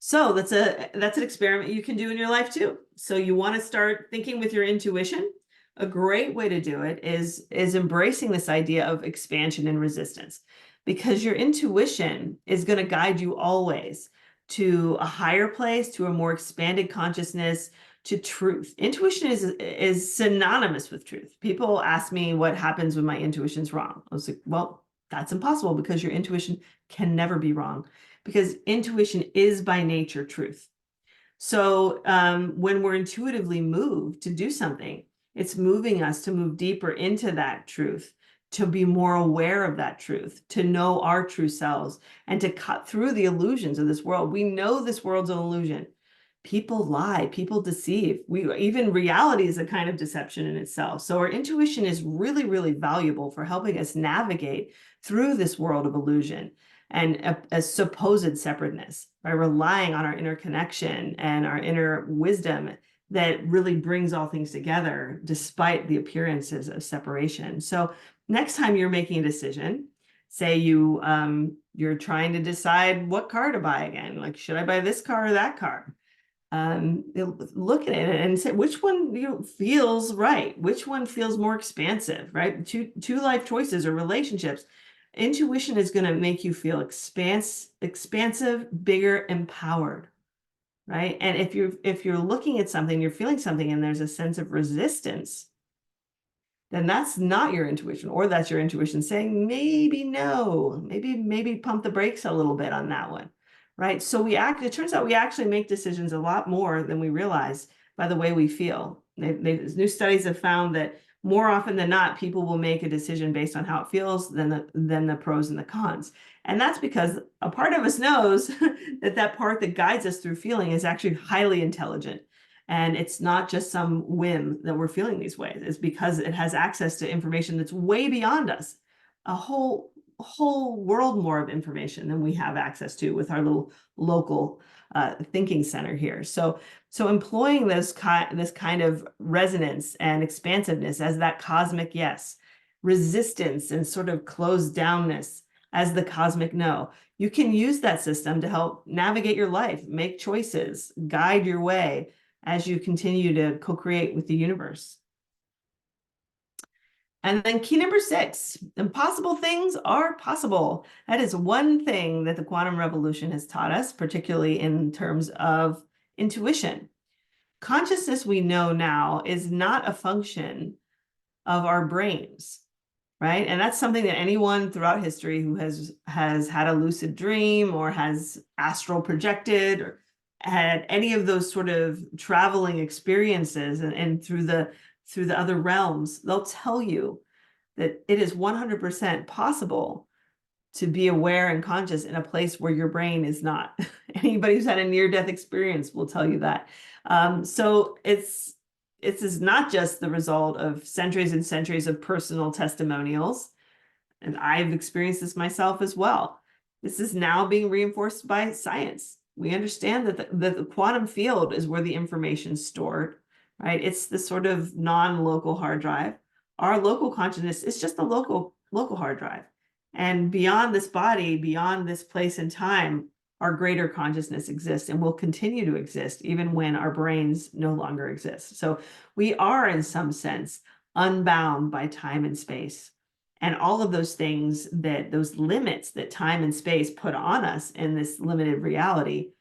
So that's an experiment you can do in your life too. So you want to start thinking with your intuition. A great way to do it is embracing this idea of expansion and resistance, because your intuition is going to guide you always to a higher place, to a more expanded consciousness, to truth. Intuition is synonymous with truth. People ask me what happens when my intuition's wrong. I was like, well, that's impossible, because your intuition can never be wrong, because intuition is by nature truth. So when we're intuitively moved to do something, it's moving us to move deeper into that truth, to be more aware of that truth, to know our true selves, and to cut through the illusions of this world. We know this world's an illusion. People lie, people deceive. Even reality is a kind of deception in itself. So our intuition is really, really valuable for helping us navigate through this world of illusion and a supposed separateness by relying on our inner connection and our inner wisdom that really brings all things together despite the appearances of separation. So next time you're making a decision, say you're trying to decide what car to buy again, like, should I buy this car or that car? Look at it and say which one feels right, which one feels more expansive, right? Two life choices or relationships. Intuition is going to make you feel expansive, bigger, empowered, right? And if you're looking at something, you're feeling something, and there's a sense of resistance, then that's not your intuition, or that's your intuition saying maybe no, maybe pump the brakes a little bit on that one, right? So it turns out we actually make decisions a lot more than we realize by the way we feel. New studies have found that more often than not, people will make a decision based on how it feels than the pros and the cons. And that's because a part of us knows that part that guides us through feeling is actually highly intelligent. And it's not just some whim that we're feeling these ways. It's because it has access to information that's way beyond us, a whole world more of information than we have access to with our little local thinking center here. So employing this kind of resonance and expansiveness as that cosmic yes, resistance and sort of closed downness as the cosmic no. You can use that system to help navigate your life, make choices, guide your way as you continue to co-create with the universe. And then key number 6, impossible things are possible. That is one thing that the quantum revolution has taught us, particularly in terms of intuition. Consciousness, we know now, is not a function of our brains, right? And that's something that anyone throughout history who has had a lucid dream or has astral projected or had any of those sort of traveling experiences and through the other realms, they'll tell you that it is 100% possible to be aware and conscious in a place where your brain is not. Anybody who's had a near-death experience will tell you that. So it's not just the result of centuries and centuries of personal testimonials, and I've experienced this myself as well. This is now being reinforced by science. We understand that the quantum field is where the information is stored, right? It's the sort of non-local hard drive. Our local consciousness is just a local hard drive. And beyond this body, beyond this place and time, our greater consciousness exists and will continue to exist even when our brains no longer exist. So we are, in some sense, unbound by time and space. And all of those things, those limits that time and space put on us in this limited reality,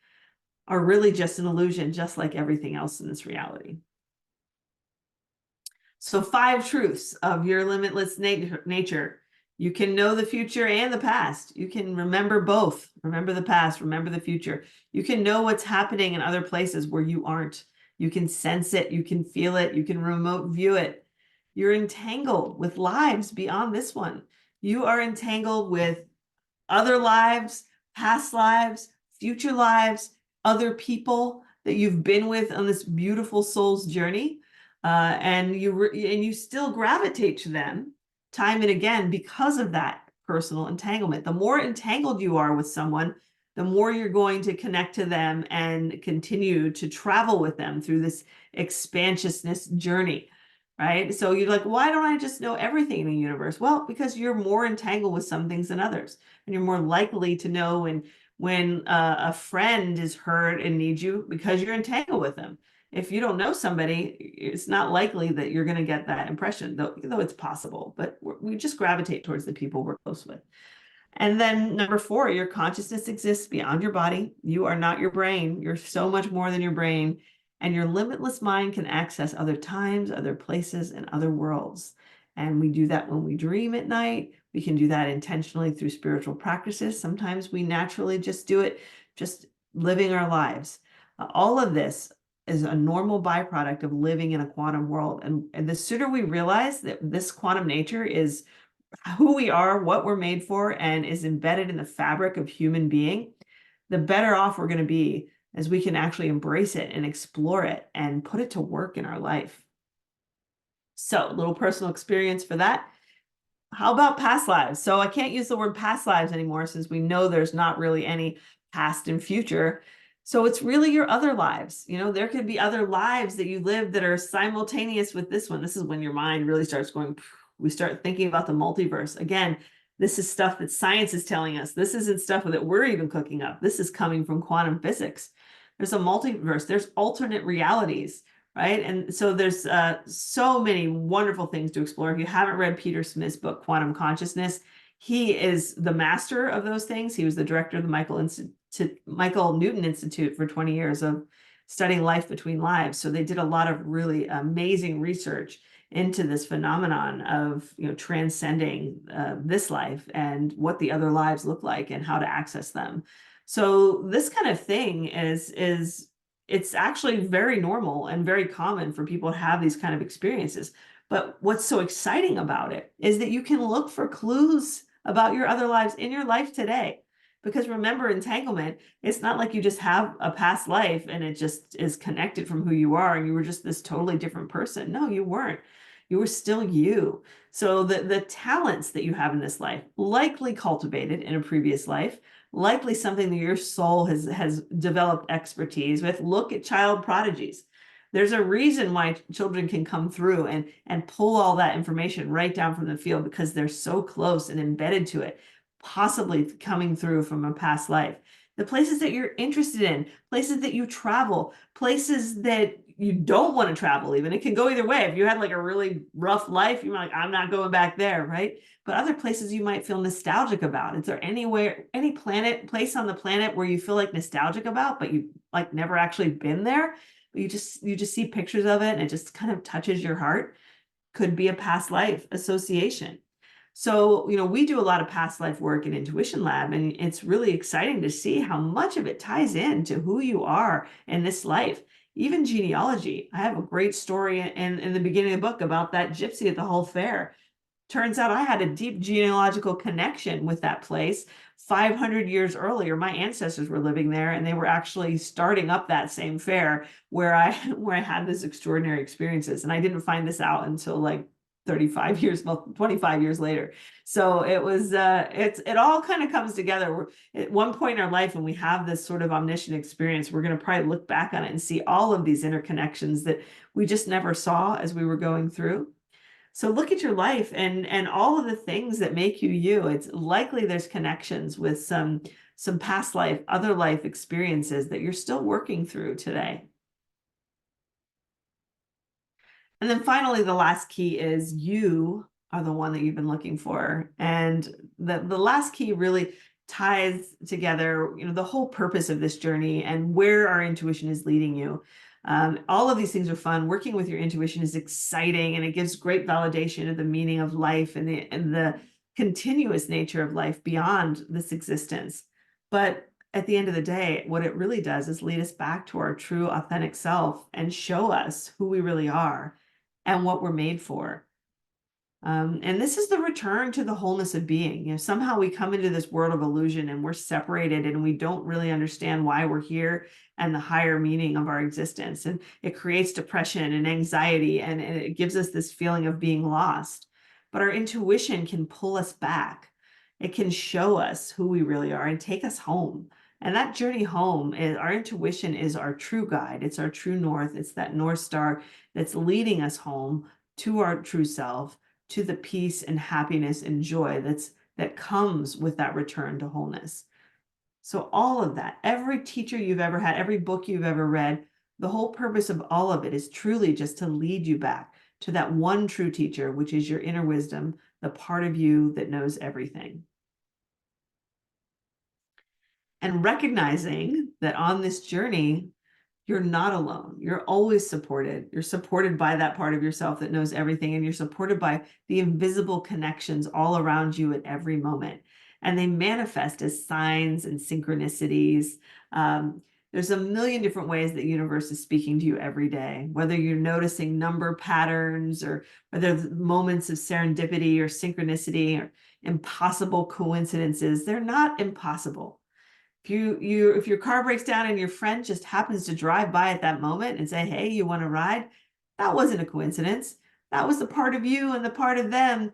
are really just an illusion, just like everything else in this reality. So 5 truths of your limitless nature. You can know the future and the past. You can remember both. Remember the past, remember the future. You can know what's happening in other places where you aren't. You can sense it, you can feel it, you can remote view it. You're entangled with lives beyond this one. You are entangled with other lives, past lives, future lives, other people that you've been with on this beautiful soul's journey. And you still gravitate to them time and again because of that personal entanglement. The more entangled you are with someone, the more you're going to connect to them and continue to travel with them through this expansiousness journey, right? So you're like, why don't I just know everything in the universe? Well, because you're more entangled with some things than others, and you're more likely to know when a friend is hurt and needs you because you're entangled with them. If you don't know somebody, it's not likely that you're going to get that impression, though it's possible, but we just gravitate towards the people we're close with. And then number 4, your consciousness exists beyond your body. You are not your brain. You're so much more than your brain. And your limitless mind can access other times, other places, and other worlds. And we do that when we dream at night. We can do that intentionally through spiritual practices. Sometimes we naturally just do it, just living our lives. All of this is a normal byproduct of living in a quantum world. And the sooner we realize that this quantum nature is who we are, what we're made for, and is embedded in the fabric of human being, the better off we're going to be as we can actually embrace it and explore it and put it to work in our life. So a little personal experience for that. How about past lives? So I can't use the word past lives anymore since we know there's not really any past and future. So it's really your other lives. There could be other lives that you live that are simultaneous with this one. This is when your mind really starts going, we start thinking about the multiverse. Again, this is stuff that science is telling us. This isn't stuff that we're even cooking up. This is coming from quantum physics. There's a multiverse. There's alternate realities, right? And so there's so many wonderful things to explore. If you haven't read Peter Smith's book, Quantum Consciousness, he is the master of those things. He was the director of the Michael Newton Institute for 20 years of studying life between lives. So they did a lot of really amazing research into this phenomenon of transcending this life and what the other lives look like and how to access them. So this kind of thing is it's actually very normal and very common for people to have these kind of experiences. But what's so exciting about it is that you can look for clues about your other lives in your life today. Because remember, entanglement, it's not like you just have a past life and it just is connected from who you are and you were just this totally different person. No, you weren't. You were still you. So the talents that you have in this life, likely cultivated in a previous life, likely something that your soul has developed expertise with. Look at child prodigies. There's a reason why children can come through and pull all that information right down from the field, because they're so close and embedded to it, possibly coming through from a past life. The places that you're interested in, places that you travel, places that you don't want to travel even. It can go either way. If you had like a really rough life, you're like, I'm not going back there, right? But other places you might feel nostalgic about. Is there anywhere, any place on the planet where you feel like nostalgic about, but you like never actually been there? You just see pictures of it and it just kind of touches your heart? Could be a past life association. So, we do a lot of past life work in Intuition Lab, and it's really exciting to see how much of it ties into who you are in this life. Even genealogy. I have a great story in the beginning of the book about that gypsy at the Hull Fair. Turns out I had a deep genealogical connection with that place. 500 years earlier, my ancestors were living there, and they were actually starting up that same fair where I had this extraordinary experiences. And I didn't find this out until like 35 years, well, 25 years later. So it was, it all kind of comes together. We're at one point in our life when we have this sort of omniscient experience, we're going to probably look back on it and see all of these interconnections that we just never saw as we were going through. So look at your life and all of the things that make you you. It's likely there's connections with some past life, other life experiences that you're still working through today. And then finally, the last key is you are the one that you've been looking for. And the last key really ties together, the whole purpose of this journey and where our intuition is leading you. All of these things are fun. Working with your intuition is exciting, and it gives great validation of the meaning of life and the continuous nature of life beyond this existence. But at the end of the day, what it really does is lead us back to our true, authentic self and show us who we really are and what we're made for. And this is the return to the wholeness of being. Somehow we come into this world of illusion and we're separated and we don't really understand why we're here and the higher meaning of our existence. And it creates depression and anxiety, and it gives us this feeling of being lost. But our intuition can pull us back. It can show us who we really are and take us home. And that journey home, our intuition is our true guide. It's our true north. It's that North Star that's leading us home to our true self, to the peace and happiness and joy that comes with that return to wholeness. So all of that, every teacher you've ever had, every book you've ever read, the whole purpose of all of it is truly just to lead you back to that one true teacher, which is your inner wisdom, the part of you that knows everything. And recognizing that on this journey, you're not alone. You're always supported. You're supported by that part of yourself that knows everything, and you're supported by the invisible connections all around you at every moment. And they manifest as signs and synchronicities. There's a million different ways that the universe is speaking to you every day, whether you're noticing number patterns or whether moments of serendipity or synchronicity or impossible coincidences. They're not impossible. If your car breaks down and your friend just happens to drive by at that moment and say, hey, you want to ride? That wasn't a coincidence. That was the part of you and the part of them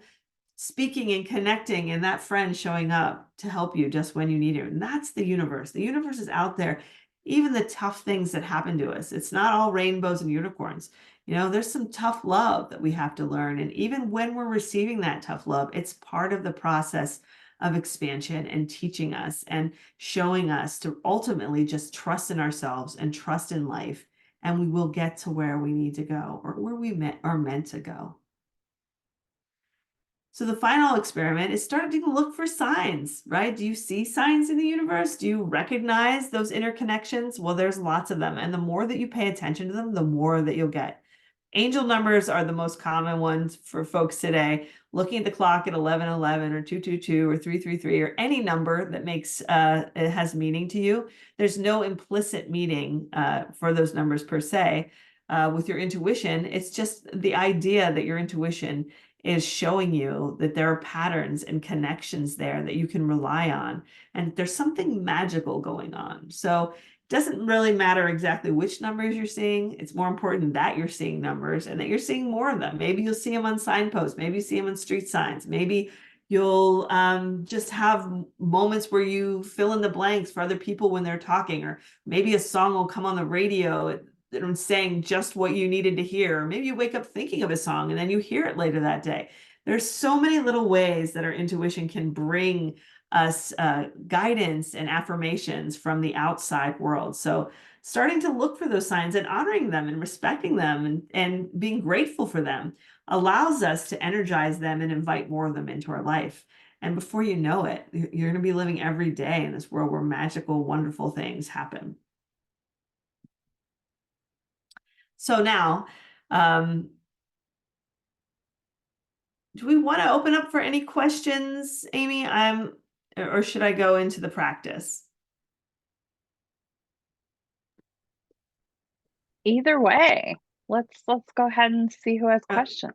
speaking and connecting, and that friend showing up to help you just when you need it. And that's the universe. The universe is out there. Even the tough things that happen to us, it's not all rainbows and unicorns. There's some tough love that we have to learn. And even when we're receiving that tough love, it's part of the process of expansion and teaching us and showing us to ultimately just trust in ourselves and trust in life. And we will get to where we need to go, or where we are meant to go. So the final experiment is starting to look for signs, right? Do you see signs in the universe? Do you recognize those interconnections? Well, there's lots of them. And the more that you pay attention to them, the more that you'll get. Angel numbers are the most common ones for folks today. Looking at the clock at 11:11 or 2:22 or 3:33 or any number that makes it has meaning to you. There's no implicit meaning for those numbers per se. With your intuition, it's just the idea that your intuition is showing you that there are patterns and connections there that you can rely on. And there's something magical going on. So it doesn't really matter exactly which numbers you're seeing. It's more important that you're seeing numbers and that you're seeing more of them. Maybe you'll see them on signposts. Maybe you see them on street signs. Maybe you'll just have moments where you fill in the blanks for other people when they're talking, or maybe a song will come on the radio saying just what you needed to hear. Or maybe you wake up thinking of a song and then you hear it later that day. There's so many little ways that our intuition can bring us guidance and affirmations from the outside world. So starting to look for those signs and honoring them and respecting them and being grateful for them allows us to energize them and invite more of them into our life. And before you know it, you're going to be living every day in this world where magical, wonderful things happen. So now, do we want to open up for any questions, Amy? Or should I go into the practice? Either way, let's go ahead and see who has questions.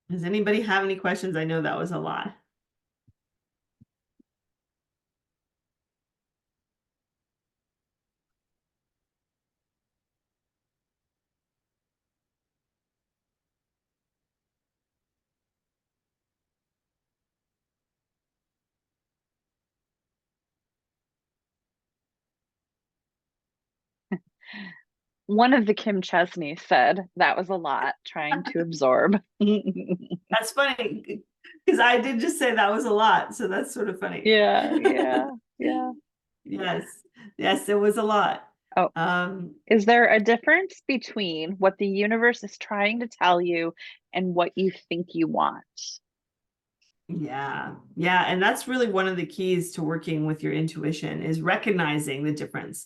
Does anybody have any questions? I know that was a lot. One of the Kim Chestney said that was a lot trying to absorb. That's funny because I did just say that was a lot. So that's sort of funny. Yeah. Yes, it was a lot. Oh, is there a difference between what the universe is trying to tell you and what you think you want? Yeah. And that's really one of the keys to working with your intuition is recognizing the difference,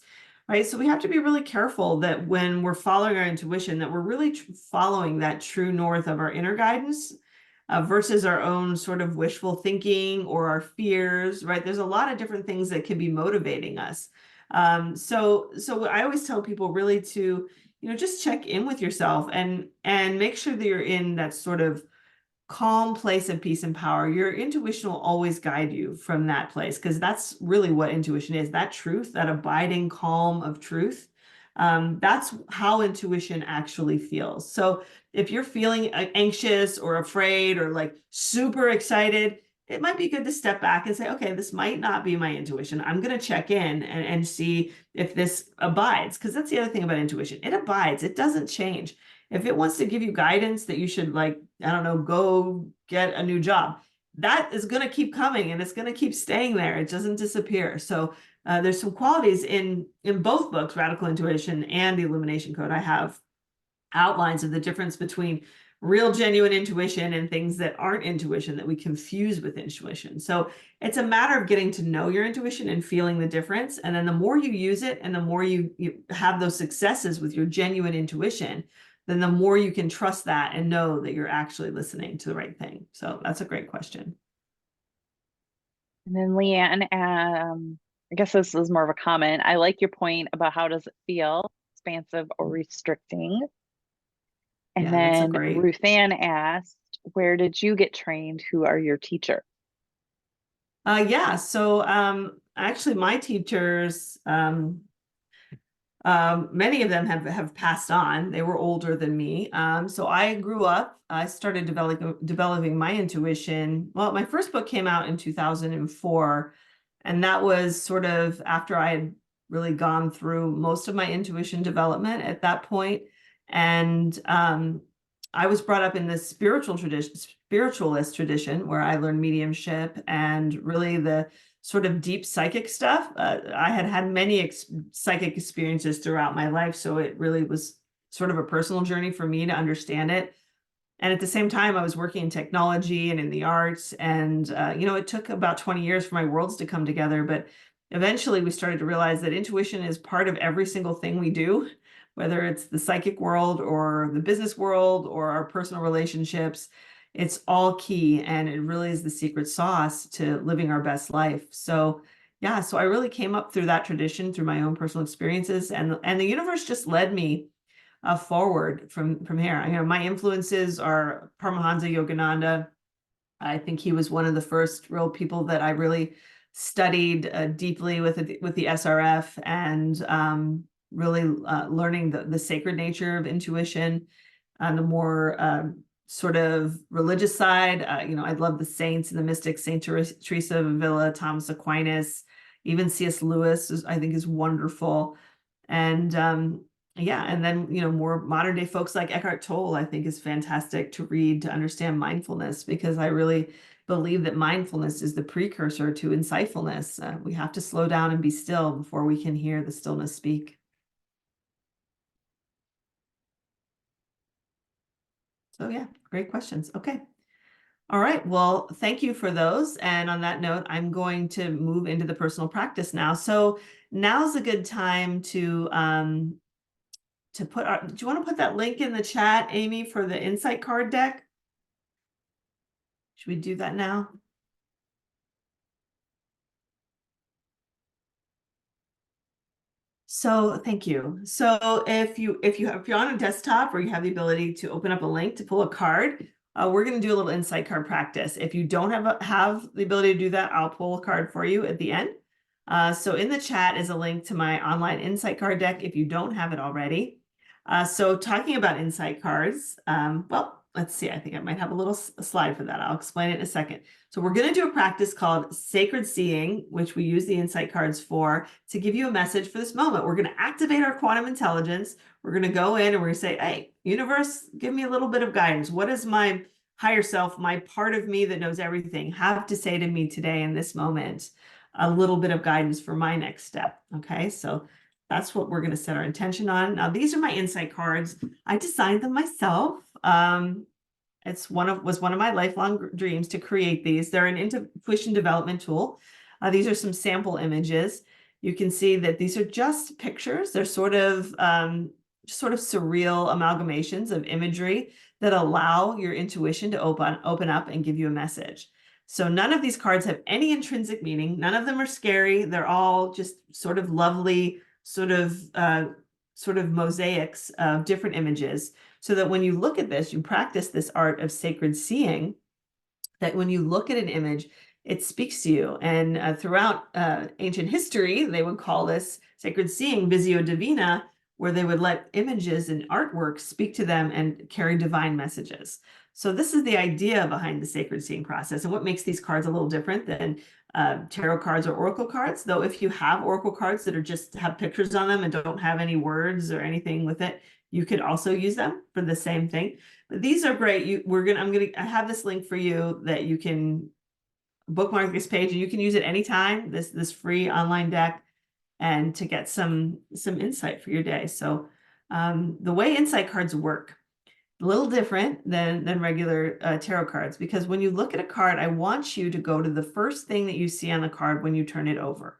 right? So we have to be really careful that when we're following our intuition, that we're really following that true north of our inner guidance versus our own sort of wishful thinking or our fears, right? There's a lot of different things that can be motivating us. So I always tell people really to, just check in with yourself and make sure that you're in that sort of calm place of peace and power. Your intuition will always guide you from that place, because that's really what intuition is, that truth, that abiding calm of truth. That's how intuition actually feels. So if you're feeling anxious or afraid or like super excited, it might be good to step back and say, okay, this might not be my intuition. I'm going to check in and see if this abides, because that's the other thing about intuition. It abides. It doesn't change. If it wants to give you guidance that you should, like, I don't know, go get a new job, that is going to keep coming and it's going to keep staying there. It doesn't disappear. So there's some qualities in both books, Radical Intuition and the Illumination Code. I have outlines of the difference between real genuine intuition and things that aren't intuition that we confuse with intuition. So it's a matter of getting to know your intuition and feeling the difference. And then the more you use it and the more you have those successes with your genuine intuition, then the more you can trust that and know that you're actually listening to the right thing. So that's a great question. And then Leanne, I guess this is more of a comment. I like your point about how does it feel, expansive or restricting? And Yeah, that's a then great. Ruth Ann asked, where did you get trained? Who are your teachers? Yeah, so actually my teachers, many of them have passed on. They were older than me. So I grew up, I started developing my intuition. Well, my first book came out in 2004, and that was sort of after I had really gone through most of my intuition development at that point. And I was brought up in this spiritualist tradition where I learned mediumship and really the sort of deep psychic stuff. I had had many psychic experiences throughout my life, so it really was sort of a personal journey for me to understand it. And at the same time, I was working in technology and in the arts, and it took about 20 years for my worlds to come together. But eventually, we started to realize that intuition is part of every single thing we do, whether it's the psychic world or the business world or our personal relationships. It's all key, and it really is the secret sauce to living our best life. So, yeah, so I really came up through that tradition, through my own personal experiences, and the universe just led me forward from here. My influences are Paramahansa Yogananda. I think he was one of the first real people that I really studied deeply with the SRF, and really learning the sacred nature of intuition. On the more sort of religious side, I love the saints and the mystics, Saint Teresa of Avila, Thomas Aquinas, even C.S. Lewis I think is wonderful. And yeah, and then more modern day folks like Eckhart Tolle I think is fantastic to read to understand mindfulness, because I really believe that mindfulness is the precursor to insightfulness. We have to slow down and be still before we can hear the stillness speak. So yeah, great questions. Okay. All right. Well, thank you for those. And on that note, I'm going to move into the personal practice now. So now's a good time to put do you want to put that link in the chat, Amy, for the insight card deck? Should we do that now? So thank you. So if you're on a desktop or you have the ability to open up a link to pull a card, we're going to do a little insight card practice. If you don't have the ability to do that, I'll pull a card for you at the end. So in the chat is a link to my online insight card deck if you don't have it already. So talking about insight cards, well, let's see, I think I might have a little slide for that. I'll explain it in a second. So we're going to do a practice called sacred seeing, which we use the insight cards for, to give you a message for this moment. We're going to activate our quantum intelligence. We're going to go in and we're going to say, hey, universe, give me a little bit of guidance. What does my higher self, my part of me that knows everything, have to say to me today in this moment? A little bit of guidance for my next step. Okay, so that's what we're going to set our intention on. Now, these are my insight cards. I designed them myself. Was one of my lifelong dreams to create these. They're an intuition development tool. These are some sample images. You can see that these are just pictures. They're sort of surreal amalgamations of imagery that allow your intuition to open up and give you a message. So none of these cards have any intrinsic meaning. None of them are scary. They're all just sort of lovely, sort of mosaics of different images, so that when you look at this, you practice this art of sacred seeing, that when you look at an image, it speaks to you. And throughout ancient history, they would call this sacred seeing visio divina, where they would let images and artwork speak to them and carry divine messages. So this is the idea behind the sacred seeing process, and what makes these cards a little different than tarot cards or oracle cards. Though if you have oracle cards that are just have pictures on them and don't have any words or anything with it, you could also use them for the same thing. But these are great. I have this link for you that you can bookmark this page, and you can use it anytime, this free online deck, and to get some insight for your day. So the way insight cards work, a little different than regular tarot cards, because when you look at a card, I want you to go to the first thing that you see on the card when you turn it over.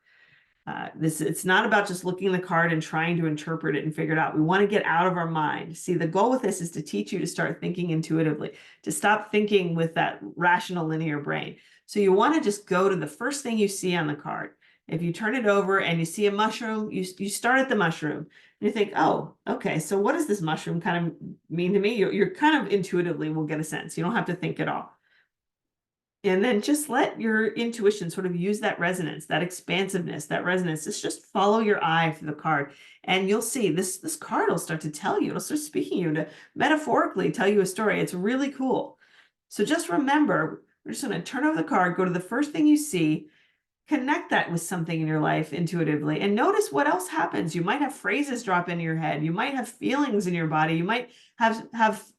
It's not about just looking at the card and trying to interpret it and figure it out. We want to get out of our mind. See, the goal with this is to teach you to start thinking intuitively, to stop thinking with that rational linear brain. So you want to just go to the first thing you see on the card. If you turn it over and you see a mushroom, you start at the mushroom. And you think, oh, okay, so what does this mushroom kind of mean to me? You're kind of intuitively will get a sense. You don't have to think at all. And then just let your intuition sort of use that resonance, that expansiveness, that resonance. Just follow your eye for the card. And you'll see this card will start to tell you, it'll start speaking to you, to metaphorically tell you a story. It's really cool. So just remember, we're just going to turn over the card, go to the first thing you see, connect that with something in your life intuitively, and notice what else happens. You might have phrases drop into your head. You might have feelings in your body. You might have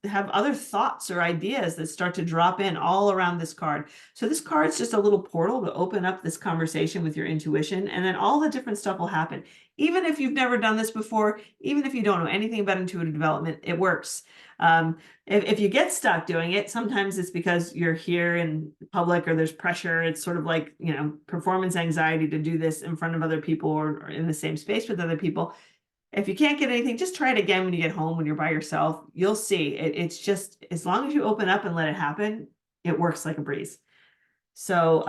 other thoughts or ideas that start to drop in all around this card. So this card's just a little portal to open up this conversation with your intuition, and then all the different stuff will happen. Even if you've never done this before, even if you don't know anything about intuitive development, it works. If you get stuck doing it, sometimes it's because you're here in public or there's pressure. It's sort of like, performance anxiety to do this in front of other people or in the same space with other people. If you can't get anything, just try it again when you get home, when you're by yourself. You'll see it's just, as long as you open up and let it happen, it works like a breeze. So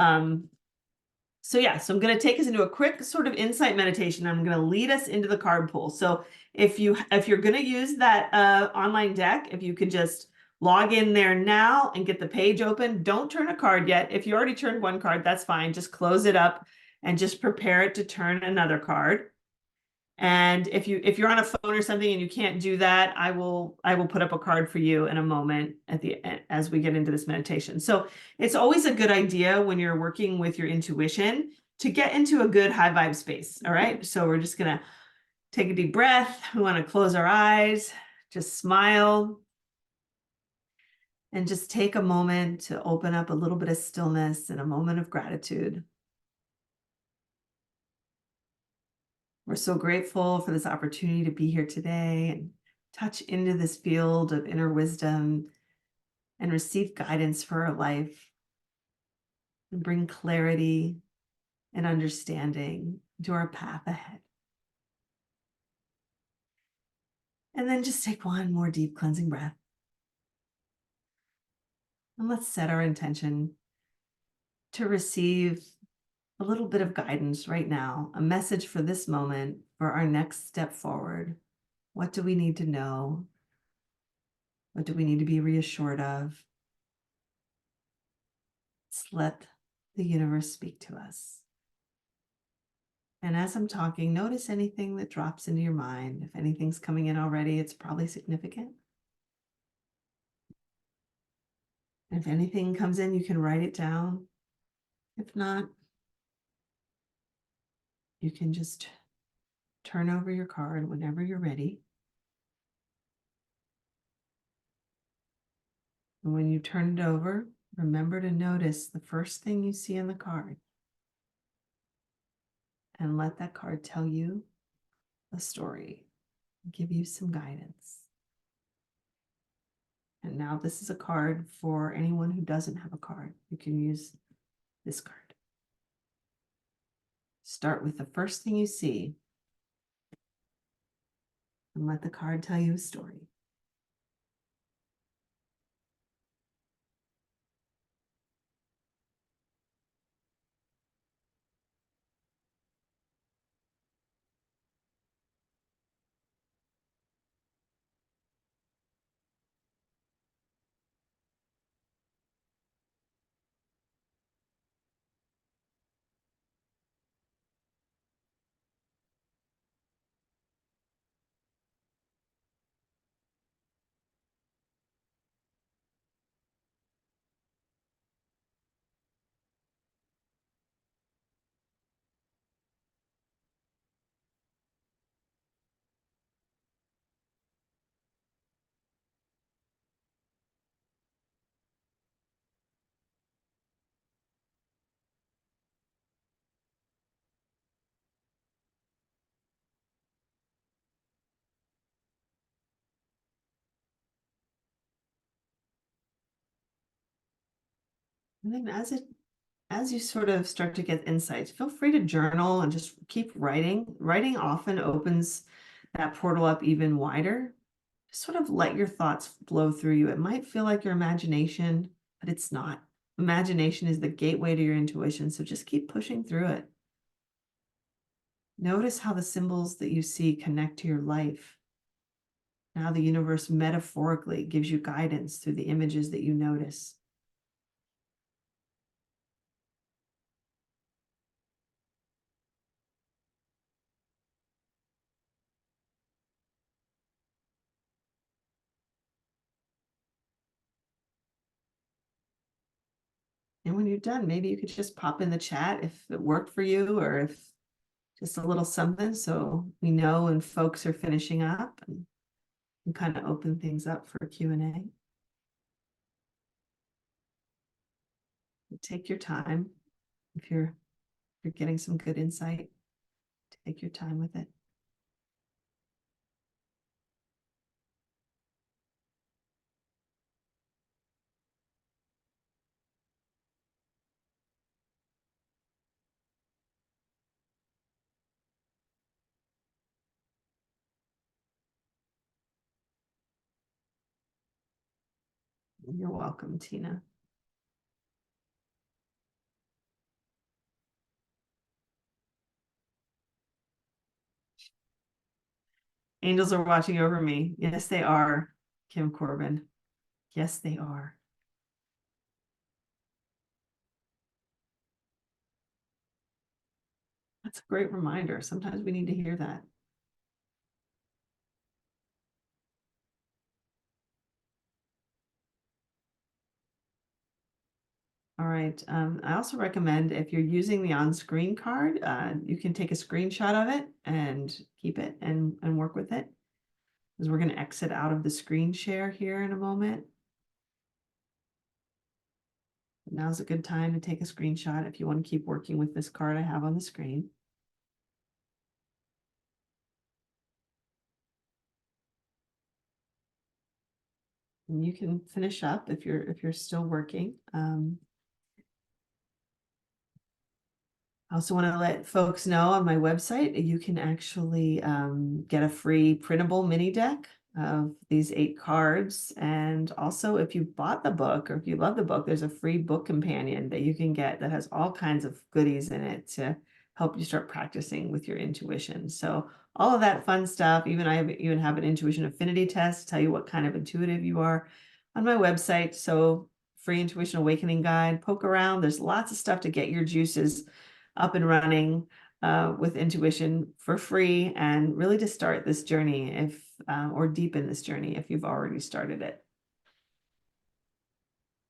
yeah, so I'm going to take us into a quick sort of insight meditation. I'm going to lead us into the card pool. So if you're going to use that online deck, if you could just log in there now and get the page open, don't turn a card yet. If you already turned one card, that's fine. Just close it up and just prepare it to turn another card. And if you're on a phone or something and you can't do that, I will put up a card for you in a moment as we get into this meditation. So it's always a good idea when you're working with your intuition to get into a good high vibe space. All right. So we're just going to take a deep breath. We want to close our eyes, just smile, and just take a moment to open up a little bit of stillness and a moment of gratitude. We're so grateful for this opportunity to be here today and touch into this field of inner wisdom and receive guidance for our life and bring clarity and understanding to our path ahead. And then just take one more deep cleansing breath. And let's set our intention to receive a little bit of guidance right now, a message for this moment, for our next step forward. What do we need to know? What do we need to be reassured of? Let's let the universe speak to us. And as I'm talking, notice anything that drops into your mind. If anything's coming in already, it's probably significant. And if anything comes in, you can write it down. If not, you can just turn over your card whenever you're ready. And when you turn it over, remember to notice the first thing you see on the card. And let that card tell you a story, give you some guidance. And now this is a card for anyone who doesn't have a card. You can use this card. Start with the first thing you see and let the card tell you a story. And then as you sort of start to get insights, feel free to journal and just keep writing. Writing often opens that portal up even wider. Just sort of let your thoughts flow through you. It might feel like your imagination, but it's not. Imagination is the gateway to your intuition, so just keep pushing through it. Notice how the symbols that you see connect to your life. Now the universe metaphorically gives you guidance through the images that you notice. And when you're done, maybe you could just pop in the chat if it worked for you, or if just a little something, so we know when folks are finishing up, and kind of open things up for Q&A. Take your time. If you're getting some good insight, take your time with it. You're welcome, Tina. Angels are watching over me. Yes, they are, Kim Corbin. Yes, they are. That's a great reminder. Sometimes we need to hear that. All right. I also recommend, if you're using the on-screen card, you can take a screenshot of it and keep it and work with it, because we're going to exit out of the screen share here in a moment. Now's a good time to take a screenshot if you want to keep working with this card I have on the screen. And you can finish up if you're still working. I also want to let folks know on my website, you can actually get a free printable mini deck of these 8 cards. And also, if you bought the book, or if you love the book, there's a free book companion that you can get that has all kinds of goodies in it to help you start practicing with your intuition. So all of that fun stuff. I even have an intuition affinity test to tell you what kind of intuitive you are on my website. So free intuition awakening guide, poke around. There's lots of stuff to get your juices up and running with intuition for free, and really to start this journey or deepen this journey if you've already started it.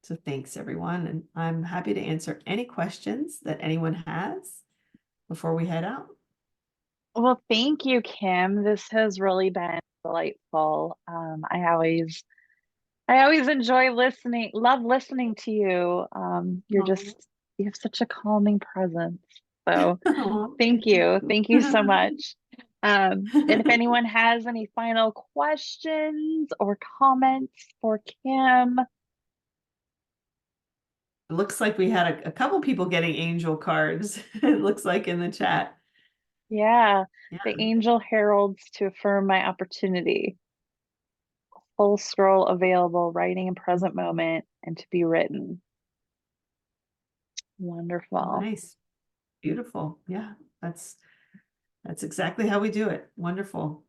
So thanks, everyone. And I'm happy to answer any questions that anyone has before we head out. Well, thank you, Kim. This has really been delightful. I always enjoy listening, love listening to you. You have such a calming presence. So Oh, thank thank you. you. Thank you so much. And if anyone has any final questions or comments for Kim. It looks like we had a couple people getting angel cards, it looks like, in the chat. Yeah, Yeah. the angel heralds to affirm my opportunity. Full scroll available, writing in present moment, and to be written. Wonderful. Nice. Beautiful. Yeah, that's exactly how we do it. Wonderful.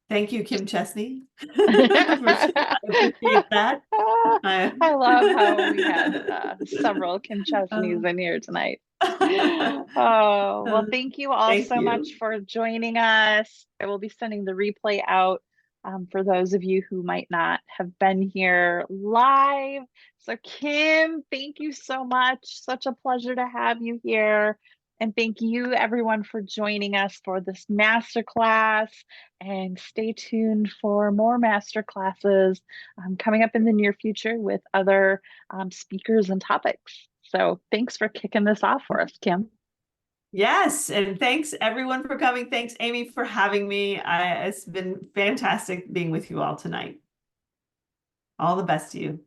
Thank you, Kim Chestney. I appreciate that. I love how we had several Kim Chestneys in here tonight. Oh, well, thank you all Thank so much you. for joining us. I will be sending the replay out for those of you who might not have been here live. So, Kim, thank you so much. Such a pleasure to have you here. And thank you, everyone, for joining us for this masterclass. And stay tuned for more masterclasses coming up in the near future with other speakers and topics. So thanks for kicking this off for us, Kim. Yes, and thanks everyone for coming. Thanks, Amy, for having me. It's been fantastic being with you all tonight. All the best to you.